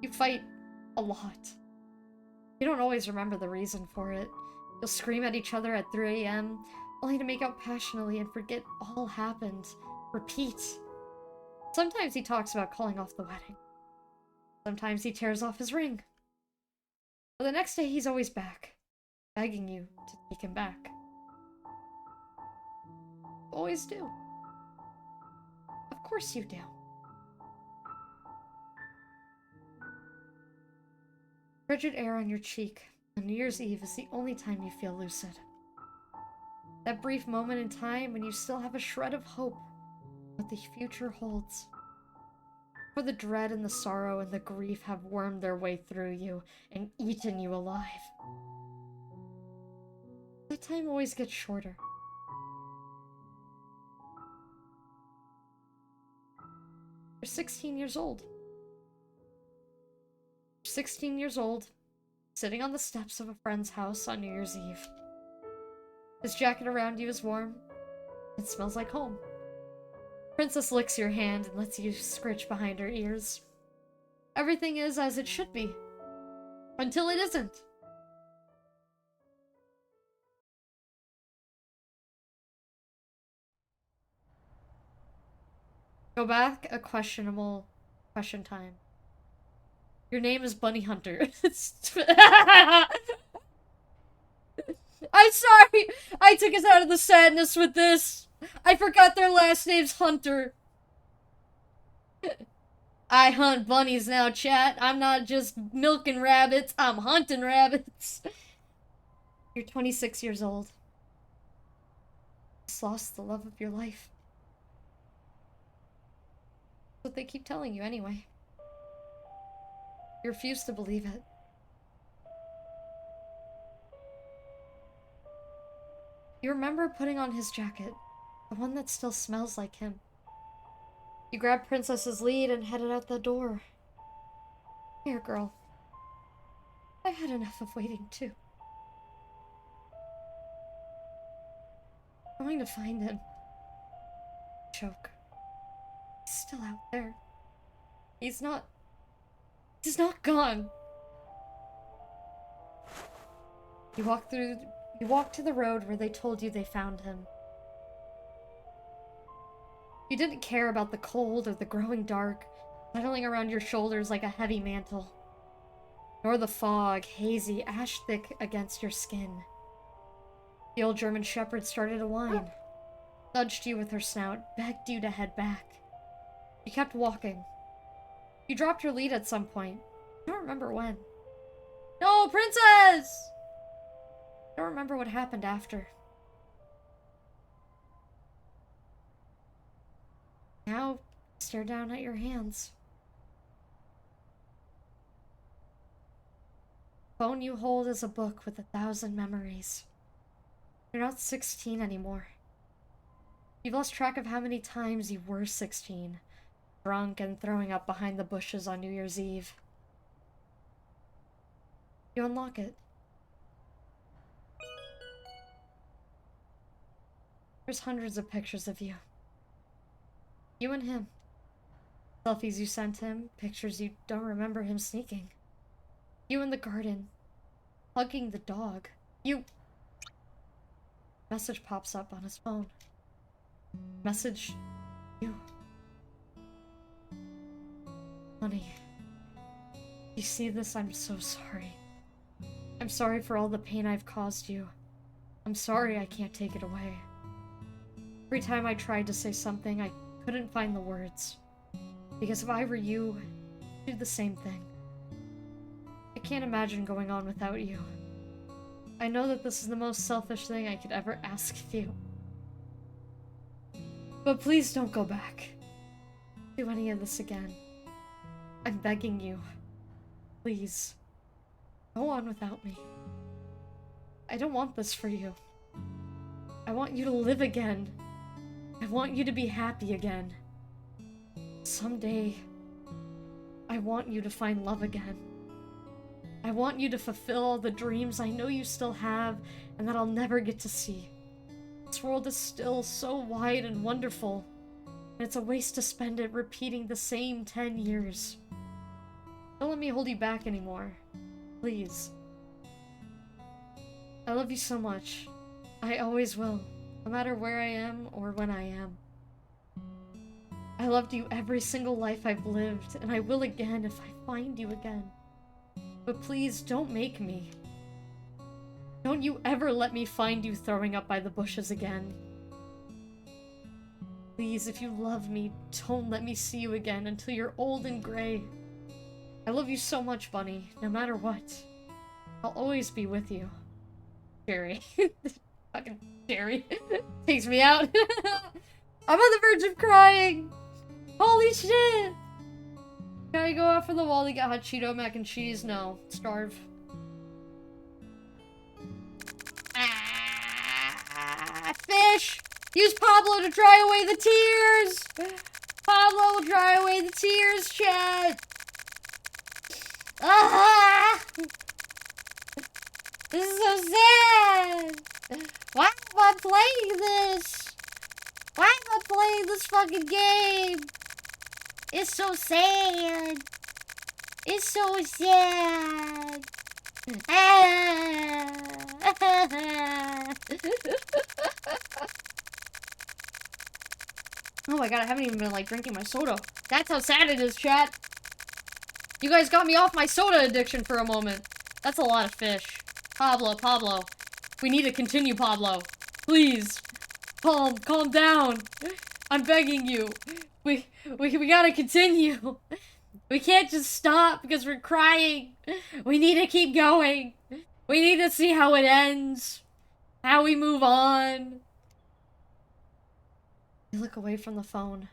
Speaker 1: You fight a lot. You don't always remember the reason for it. You'll scream at each other at 3 a.m., only to make out passionately and forget all happened. Repeat. Sometimes he talks about calling off the wedding. Sometimes he tears off his ring. But the next day he's always back, begging you to take him back. Always do. Of course you do. Frigid air on your cheek on New Year's Eve is the only time you feel lucid. That brief moment in time when you still have a shred of hope what the future holds. For the dread and the sorrow and the grief have wormed their way through you and eaten you alive. That time always gets shorter. You're 16 years old. You're 16 years old, sitting on the steps of a friend's house on New Year's Eve. His jacket around you is warm. It smells like home. Princess licks your hand and lets you scritch behind her ears. Everything is as it should be. Until it isn't. Go back a questionable question time. Your name is Bunny Hunter. I'm sorry! I took us out of the sadness with this. I forgot their last name's Hunter. I hunt bunnies now, chat. I'm not just milking rabbits, I'm hunting rabbits. You're 26 years old. Just lost the love of your life. That's what they keep telling you anyway. You refuse to believe it. You remember putting on his jacket, the one that still smells like him. You grabbed Princess's lead and headed out the door. Here, girl. I've had enough of waiting, too. I'm going to find him. Choke. He's still out there. He's not gone. You walk to the road where they told you they found him. You didn't care about the cold or the growing dark, settling around your shoulders like a heavy mantle. Nor the fog, hazy, ash-thick against your skin. The old German shepherd started to whine, nudged you with her snout, begged you to head back. You kept walking. You dropped your lead at some point. I don't remember when. No, Princess! I don't remember what happened after. Now, stare down at your hands. The phone you hold is a book with 1,000 memories. You're not 16 anymore. You've lost track of how many times you were 16, drunk and throwing up behind the bushes on New Year's Eve. You unlock it. There's hundreds of pictures of you. You and him. Selfies you sent him, pictures you don't remember him sneaking. You in the garden, hugging the dog. You... Message pops up on his phone. Message... you. Honey, you see this? I'm so sorry. I'm sorry for all the pain I've caused you. I'm sorry I can't take it away. Every time I tried to say something, I couldn't find the words. Because if I were you, I'd do the same thing. I can't imagine going on without you. I know that this is the most selfish thing I could ever ask of you. But please don't go back. Do any of this again. I'm begging you. Please. Go on without me. I don't want this for you. I want you to live again. I want you to be happy again. Someday, I want you to find love again. I want you to fulfill all the dreams I know you still have and that I'll never get to see. This world is still so wide and wonderful, and it's a waste to spend it repeating the same 10 years. Don't let me hold you back anymore. Please. I love you so much. I always will, no matter where I am or when I am. I loved you every single life I've lived, and I will again if I find you again. But please, don't make me. Don't you ever let me find you throwing up by the bushes again. Please, if you love me, don't let me see you again until you're old and gray. I love you so much, Bunny, no matter what. I'll always be with you. Jerry. Fucking Jerry. Takes me out. I'm on the verge of crying! Holy shit! Can I go out for the wall to get hot Cheeto mac and cheese? No. Starve. Ah, fish! Use Pablo to dry away the tears! Pablo will dry away the tears, chat! Ah! This is so sad! Why am I playing this? Why am I playing this fucking game? It's so sad. It's so sad. Ah. Oh my god, I haven't even been, like, drinking my soda. That's how sad it is, chat. You guys got me off my soda addiction for a moment. That's a lot of fish. Pablo. We need to continue, Pablo. Please. Calm down. I'm begging you. We gotta continue. We can't just stop because we're crying. We need to keep going. We need to see how it ends. How we move on. You look away from the phone.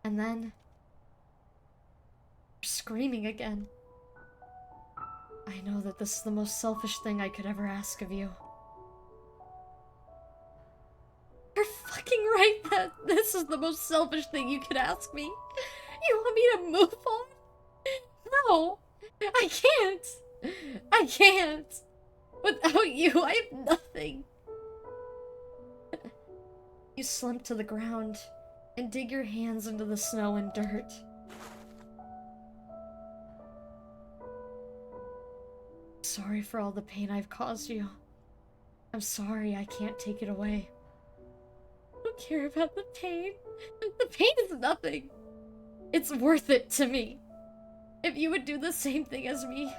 Speaker 1: And then... you're screaming again. I know that this is the most selfish thing I could ever ask of you. You're fucking fucking right that this is the most selfish thing you could ask me. You want me to move on? No, I can't. I can't. Without you, I have nothing. You slump to the ground and dig your hands into the snow and dirt. Sorry for all the pain I've caused you. I'm sorry I can't take it away. I don't care about the pain. The pain is nothing. It's worth it to me. If you would do the same thing as me,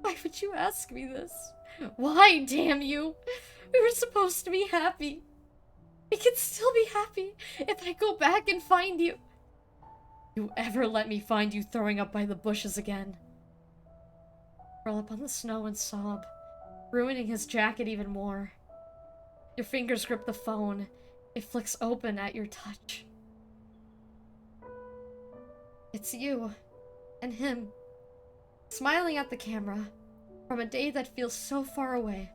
Speaker 1: why would you ask me this? Why, damn you? We were supposed to be happy. We can still be happy if I go back and find you. You ever let me find you throwing up by the bushes again? Curl up on the snow and sob, ruining his jacket even more. Your fingers grip the phone. It flicks open at your touch. It's you and him, smiling at the camera from a day that feels so far away.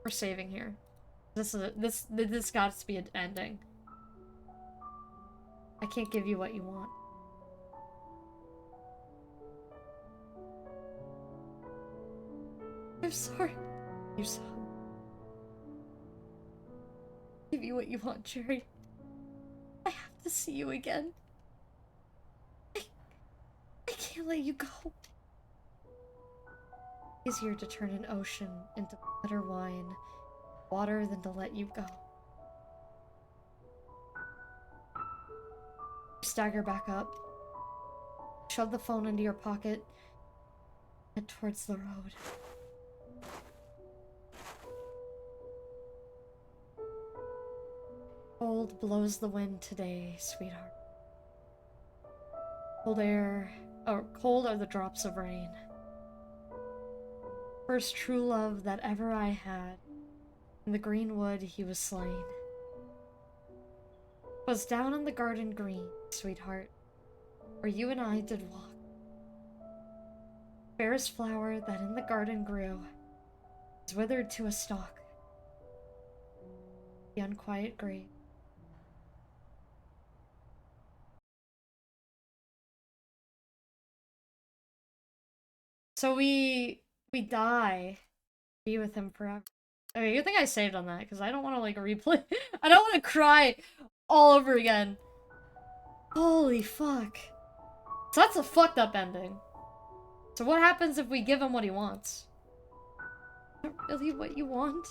Speaker 1: We're saving here. This got to be an ending. I can't give you what you want. I'm sorry. You saw. Give you what you want, Jerry. I have to see you again. I can't let you go. Easier to turn an ocean into better wine, water than to let you go. You stagger back up, shove the phone into your pocket, head towards the road. Cold blows the wind today, sweetheart. Cold are the drops of rain. First true love that ever I had. In the green wood he was slain. 'Twas down on the garden green, sweetheart, where you and I did walk. Fairest flower that in the garden grew is withered to a stalk. The unquiet grave. So we die. Be with him forever. Okay, good thing I saved on that, because I don't want to, like, replay. I don't want to cry all over again. Holy fuck. So that's a fucked up ending. So what happens if we give him what he wants? Is that really what you want?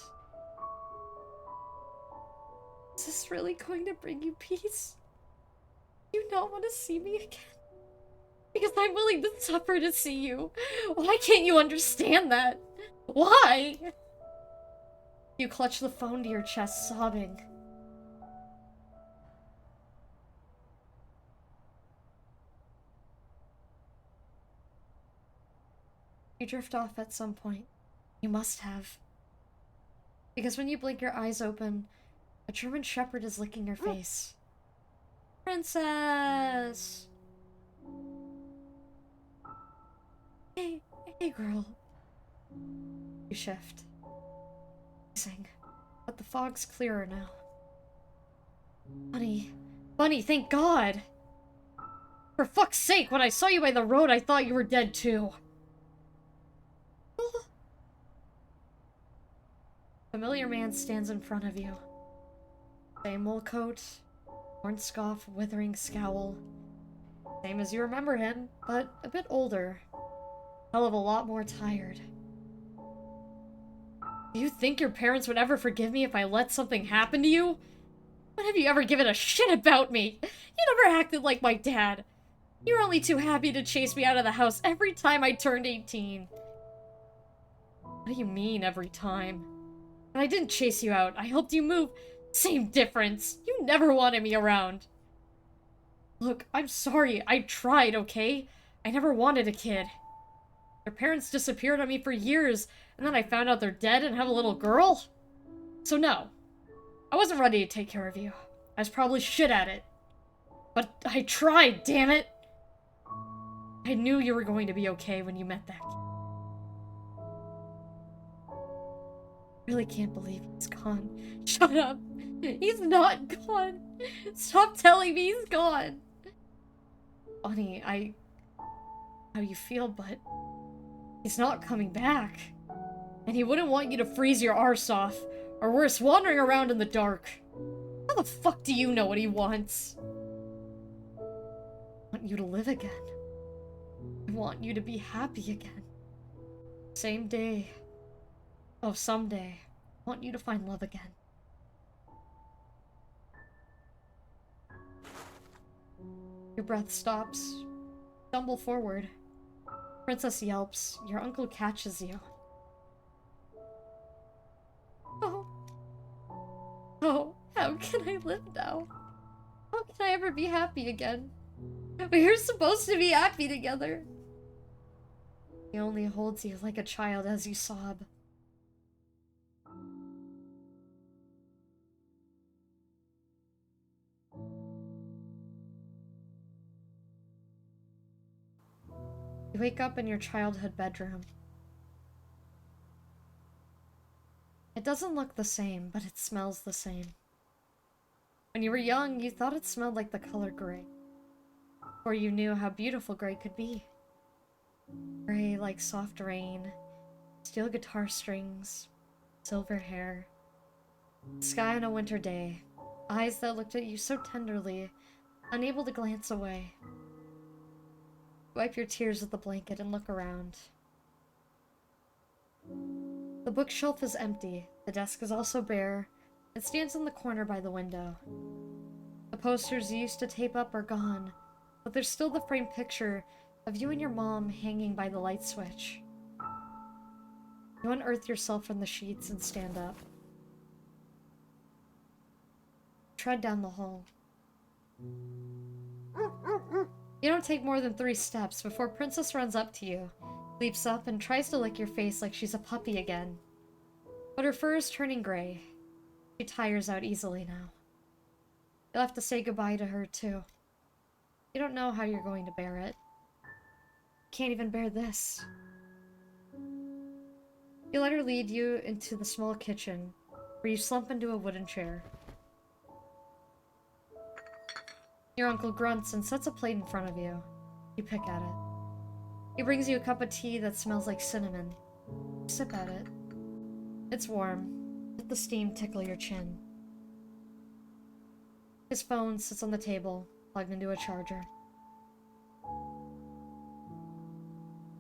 Speaker 1: Is this really going to bring you peace? Do you not want to see me again? Because I'm willing to suffer to see you. Why can't you understand that? Why? You clutch the phone to your chest, sobbing. You drift off at some point. You must have. Because when you blink your eyes open, a German Shepherd is licking your face. Princess! Hey girl. You shift. Amazing. But the fog's clearer now. Bunny, thank God! For fuck's sake, when I saw you by the road, I thought you were dead too. Familiar man stands in front of you. Same wool coat, worn scoff, withering scowl. Same as you remember him, but a bit older. Hell of a lot more tired. Do you think your parents would ever forgive me if I let something happen to you? When have you ever given a shit about me? You never acted like my dad. You were only too happy to chase me out of the house every time I turned 18. What do you mean, every time? And I didn't chase you out. I helped you move. Same difference. You never wanted me around. Look, I'm sorry. I tried, okay? I never wanted a kid. Their parents disappeared on me for years, and then I found out they're dead and have a little girl? So no. I wasn't ready to take care of you. I was probably shit at it. But I tried, damn it! I knew you were going to be okay when you met that kid. Really can't believe he's gone. Shut up. He's not gone. Stop telling me he's gone. Bunny, how you feel, but he's not coming back. And he wouldn't want you to freeze your arse off, or worse, wandering around in the dark. How the fuck do you know what he wants? I want you to live again. I want you to be happy again. Same day. Oh, someday. I want you to find love again. Your breath stops. Stumble forward. Princess yelps. Your uncle catches you. Oh. Oh, how can I live now? How can I ever be happy again? We're supposed to be happy together. He only holds you like a child as you sob. You wake up in your childhood bedroom. It doesn't look the same, but it smells the same. When you were young, you thought it smelled like the color gray. Or you knew how beautiful gray could be. Gray like soft rain, steel guitar strings, silver hair. Sky on a winter day, eyes that looked at you so tenderly, unable to glance away. Wipe your tears with the blanket and look around. The bookshelf is empty, the desk is also bare. It stands in the corner by the window. The posters you used to tape up are gone, but there's still the framed picture of you and your mom hanging by the light switch. You unearth yourself from the sheets and stand up. Tread down the hall. You don't take more than 3 steps before Princess runs up to you, leaps up, and tries to lick your face like she's a puppy again. But her fur is turning gray. She tires out easily now. You'll have to say goodbye to her, too. You don't know how you're going to bear it. You can't even bear this. You let her lead you into the small kitchen, where you slump into a wooden chair. Your uncle grunts and sets a plate in front of you. You pick at it. He brings you a cup of tea that smells like cinnamon. You sip at it. It's warm. Let the steam tickle your chin. His phone sits on the table, plugged into a charger.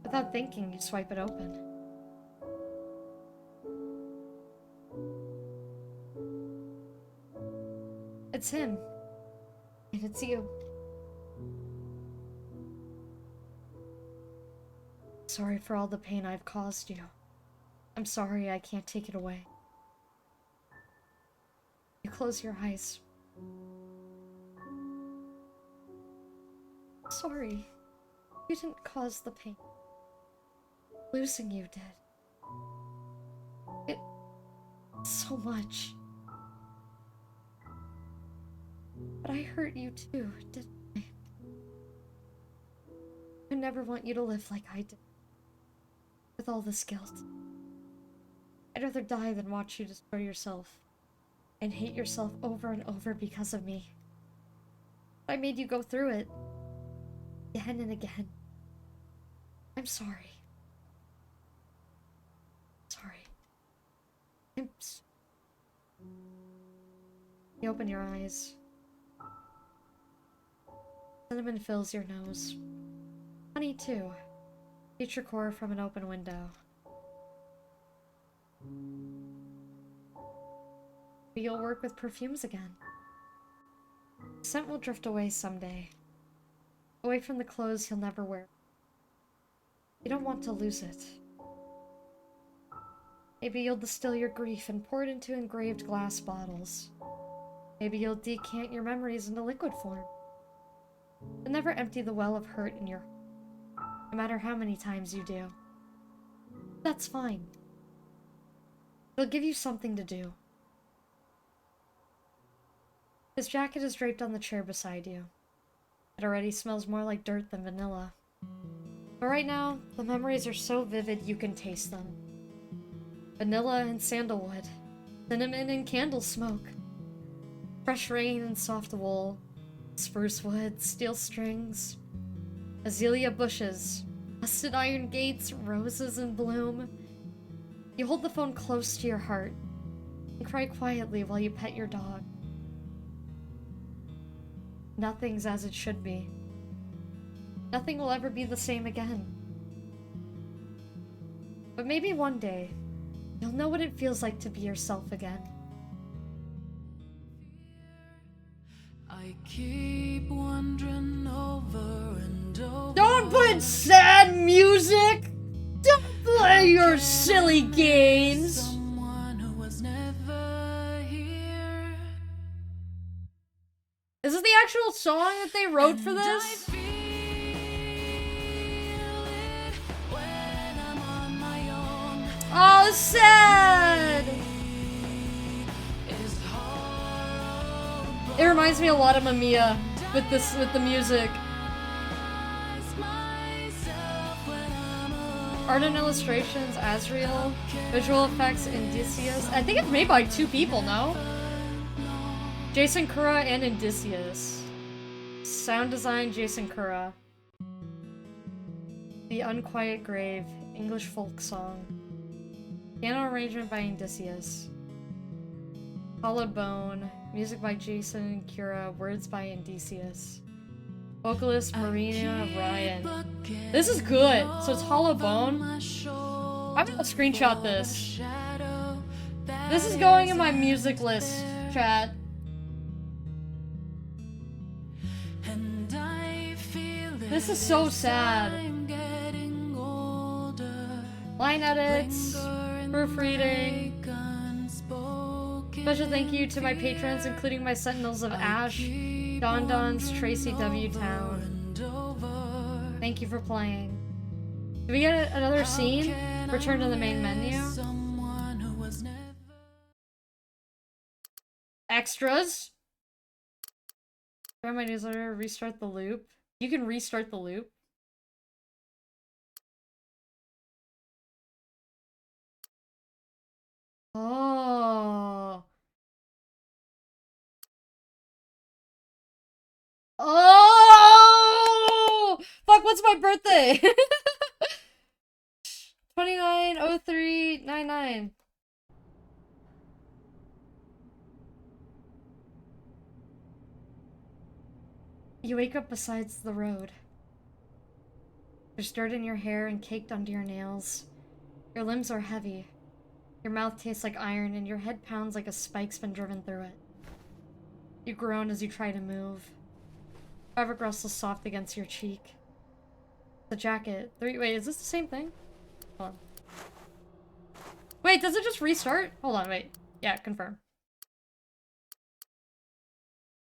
Speaker 1: Without thinking, you swipe it open. It's him. And it's you. Sorry for all the pain I've caused you. I'm sorry I can't take it away. You close your eyes. Sorry. You didn't cause the pain. Losing you did. It... so much. But I hurt you too, didn't I? I never want you to live like I did. With all this guilt. I'd rather die than watch you destroy yourself. And hate yourself over and over because of me. I made you go through it. Again and again. I'm sorry. Sorry. You open your eyes. Cinnamon fills your nose. Honey, too. Feature core from an open window. But you'll work with perfumes again. The scent will drift away someday. Away from the clothes you'll never wear. You don't want to lose it. Maybe you'll distill your grief and pour it into engraved glass bottles. Maybe you'll decant your memories into liquid form. You'll never empty the well of hurt in your heart, no matter how many times you do. That's fine. It'll give you something to do. His jacket is draped on the chair beside you. It already smells more like dirt than vanilla. But right now, the memories are so vivid you can taste them. Vanilla and sandalwood. Cinnamon and candle smoke. Fresh rain and soft wool. Spruce wood, steel strings. Azalea bushes. Rusted iron gates, roses in bloom. You hold the phone close to your heart and cry quietly while you pet your dog. Nothing's as it should be. Nothing will ever be the same again. But maybe one day, you'll know what it feels like to be yourself again.
Speaker 2: I keep wondering over and over.
Speaker 1: Don't put sad music! Don't play your silly games!
Speaker 2: Someone who was never here.
Speaker 1: Is this the actual song that they wrote for
Speaker 2: And
Speaker 1: this?
Speaker 2: I feel it when I'm on my own.
Speaker 1: Oh, sad!
Speaker 2: It's horrible.
Speaker 1: It reminds me a lot of Mamiya with the music.
Speaker 2: Myself when I'm alone.
Speaker 1: Art and illustrations, Asriel. Visual effects, Indicius. I think it's made by two people, no? Jason Kura and Indicius. Sound design, Jason Kura. The Unquiet Grave, English folk song. Piano arrangement by Indicius. Hollowed Bone, music by Jason Kura, words by Indicius. Vocalist Marina Ryan. This is good. So it's Hollow Bone. I'm gonna screenshot this. This is going in my music list, chat. This is so sad. Line edits, proofreading. Special thank you to my patrons, including my Sentinels of Ash, Don Don's Tracy W. Town. Thank you for playing. Do we get another scene? Return to the main menu. Extras. Join my newsletter, restart the loop. You can restart the loop. Oh. Oh! Fuck, what's my birthday? 290399. You wake up beside the road. There's dirt in your hair and caked under your nails. Your limbs are heavy. Your mouth tastes like iron and your head pounds like a spike's been driven through it. You groan as you try to move. Fabric rustles soft against your cheek. The jacket. Wait, is this the same thing? Hold on. Wait, does it just restart? Hold on, wait. Yeah, confirm.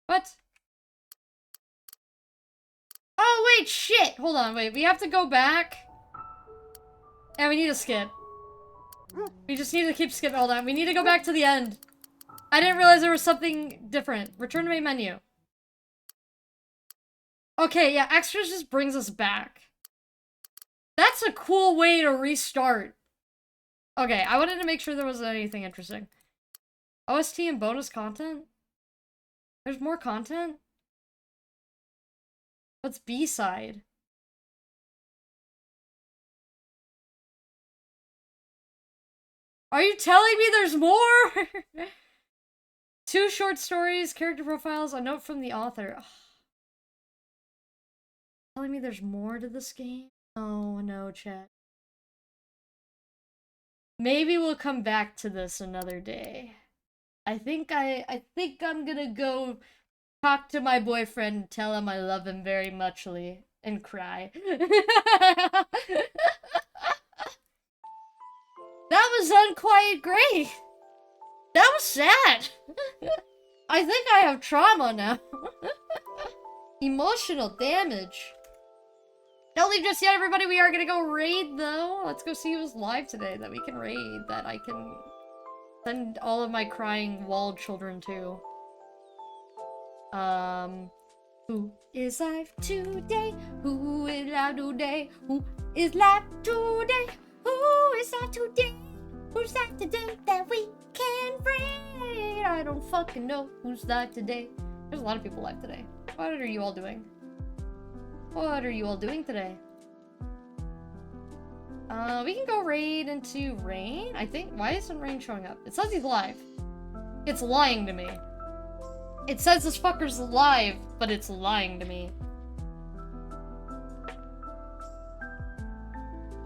Speaker 1: What? Oh, wait, shit! Hold on, wait. We have to go back. And we need to skip. We just need to keep skipping. Hold on. We need to go back to the end. I didn't realize there was something different. Return to main menu. Okay, yeah, extras just brings us back. That's a cool way to restart. Okay, I wanted to make sure there wasn't anything interesting. OST and bonus content? There's more content? What's B-side? Are you telling me there's more? 2 short stories, character profiles, a note from the author. Ugh. Telling me there's more to this game? Oh no, chat. Maybe we'll come back to this another day. I think I'm gonna go talk to my boyfriend and tell him I love him very muchly and cry. That was Unquiet Grave. That was sad. I think I have trauma now. Emotional damage. Don't leave just yet, everybody. We are gonna go raid, though. Let's go see who's live today that we can raid, that I can send all of my crying walled children to. Who is live today? Who is live today? Who is live today? Who is live today? Who's that today that we can raid? I don't fucking know who's that today. There's a lot of people live today. What are you all doing? What are you all doing today? We can go raid into Rain, I think. Why isn't Rain showing up? It says he's live. It's lying to me. It says this fucker's live, but it's lying to me.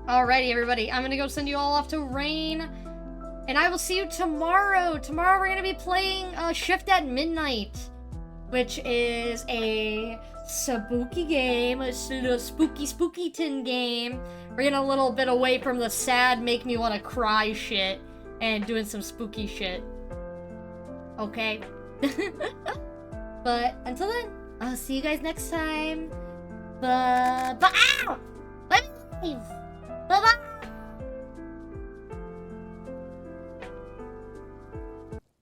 Speaker 1: Alrighty, everybody. I'm gonna go send you all off to Rain. And I will see you tomorrow. Tomorrow we're gonna be playing Shift at Midnight, which is a spooky game, a spooky tin game. We're getting a little bit away from the sad, make me want to cry shit, and doing some spooky shit. Okay? But until then, I'll see you guys next time. Bye. Ow! Let me leave. Bye-bye.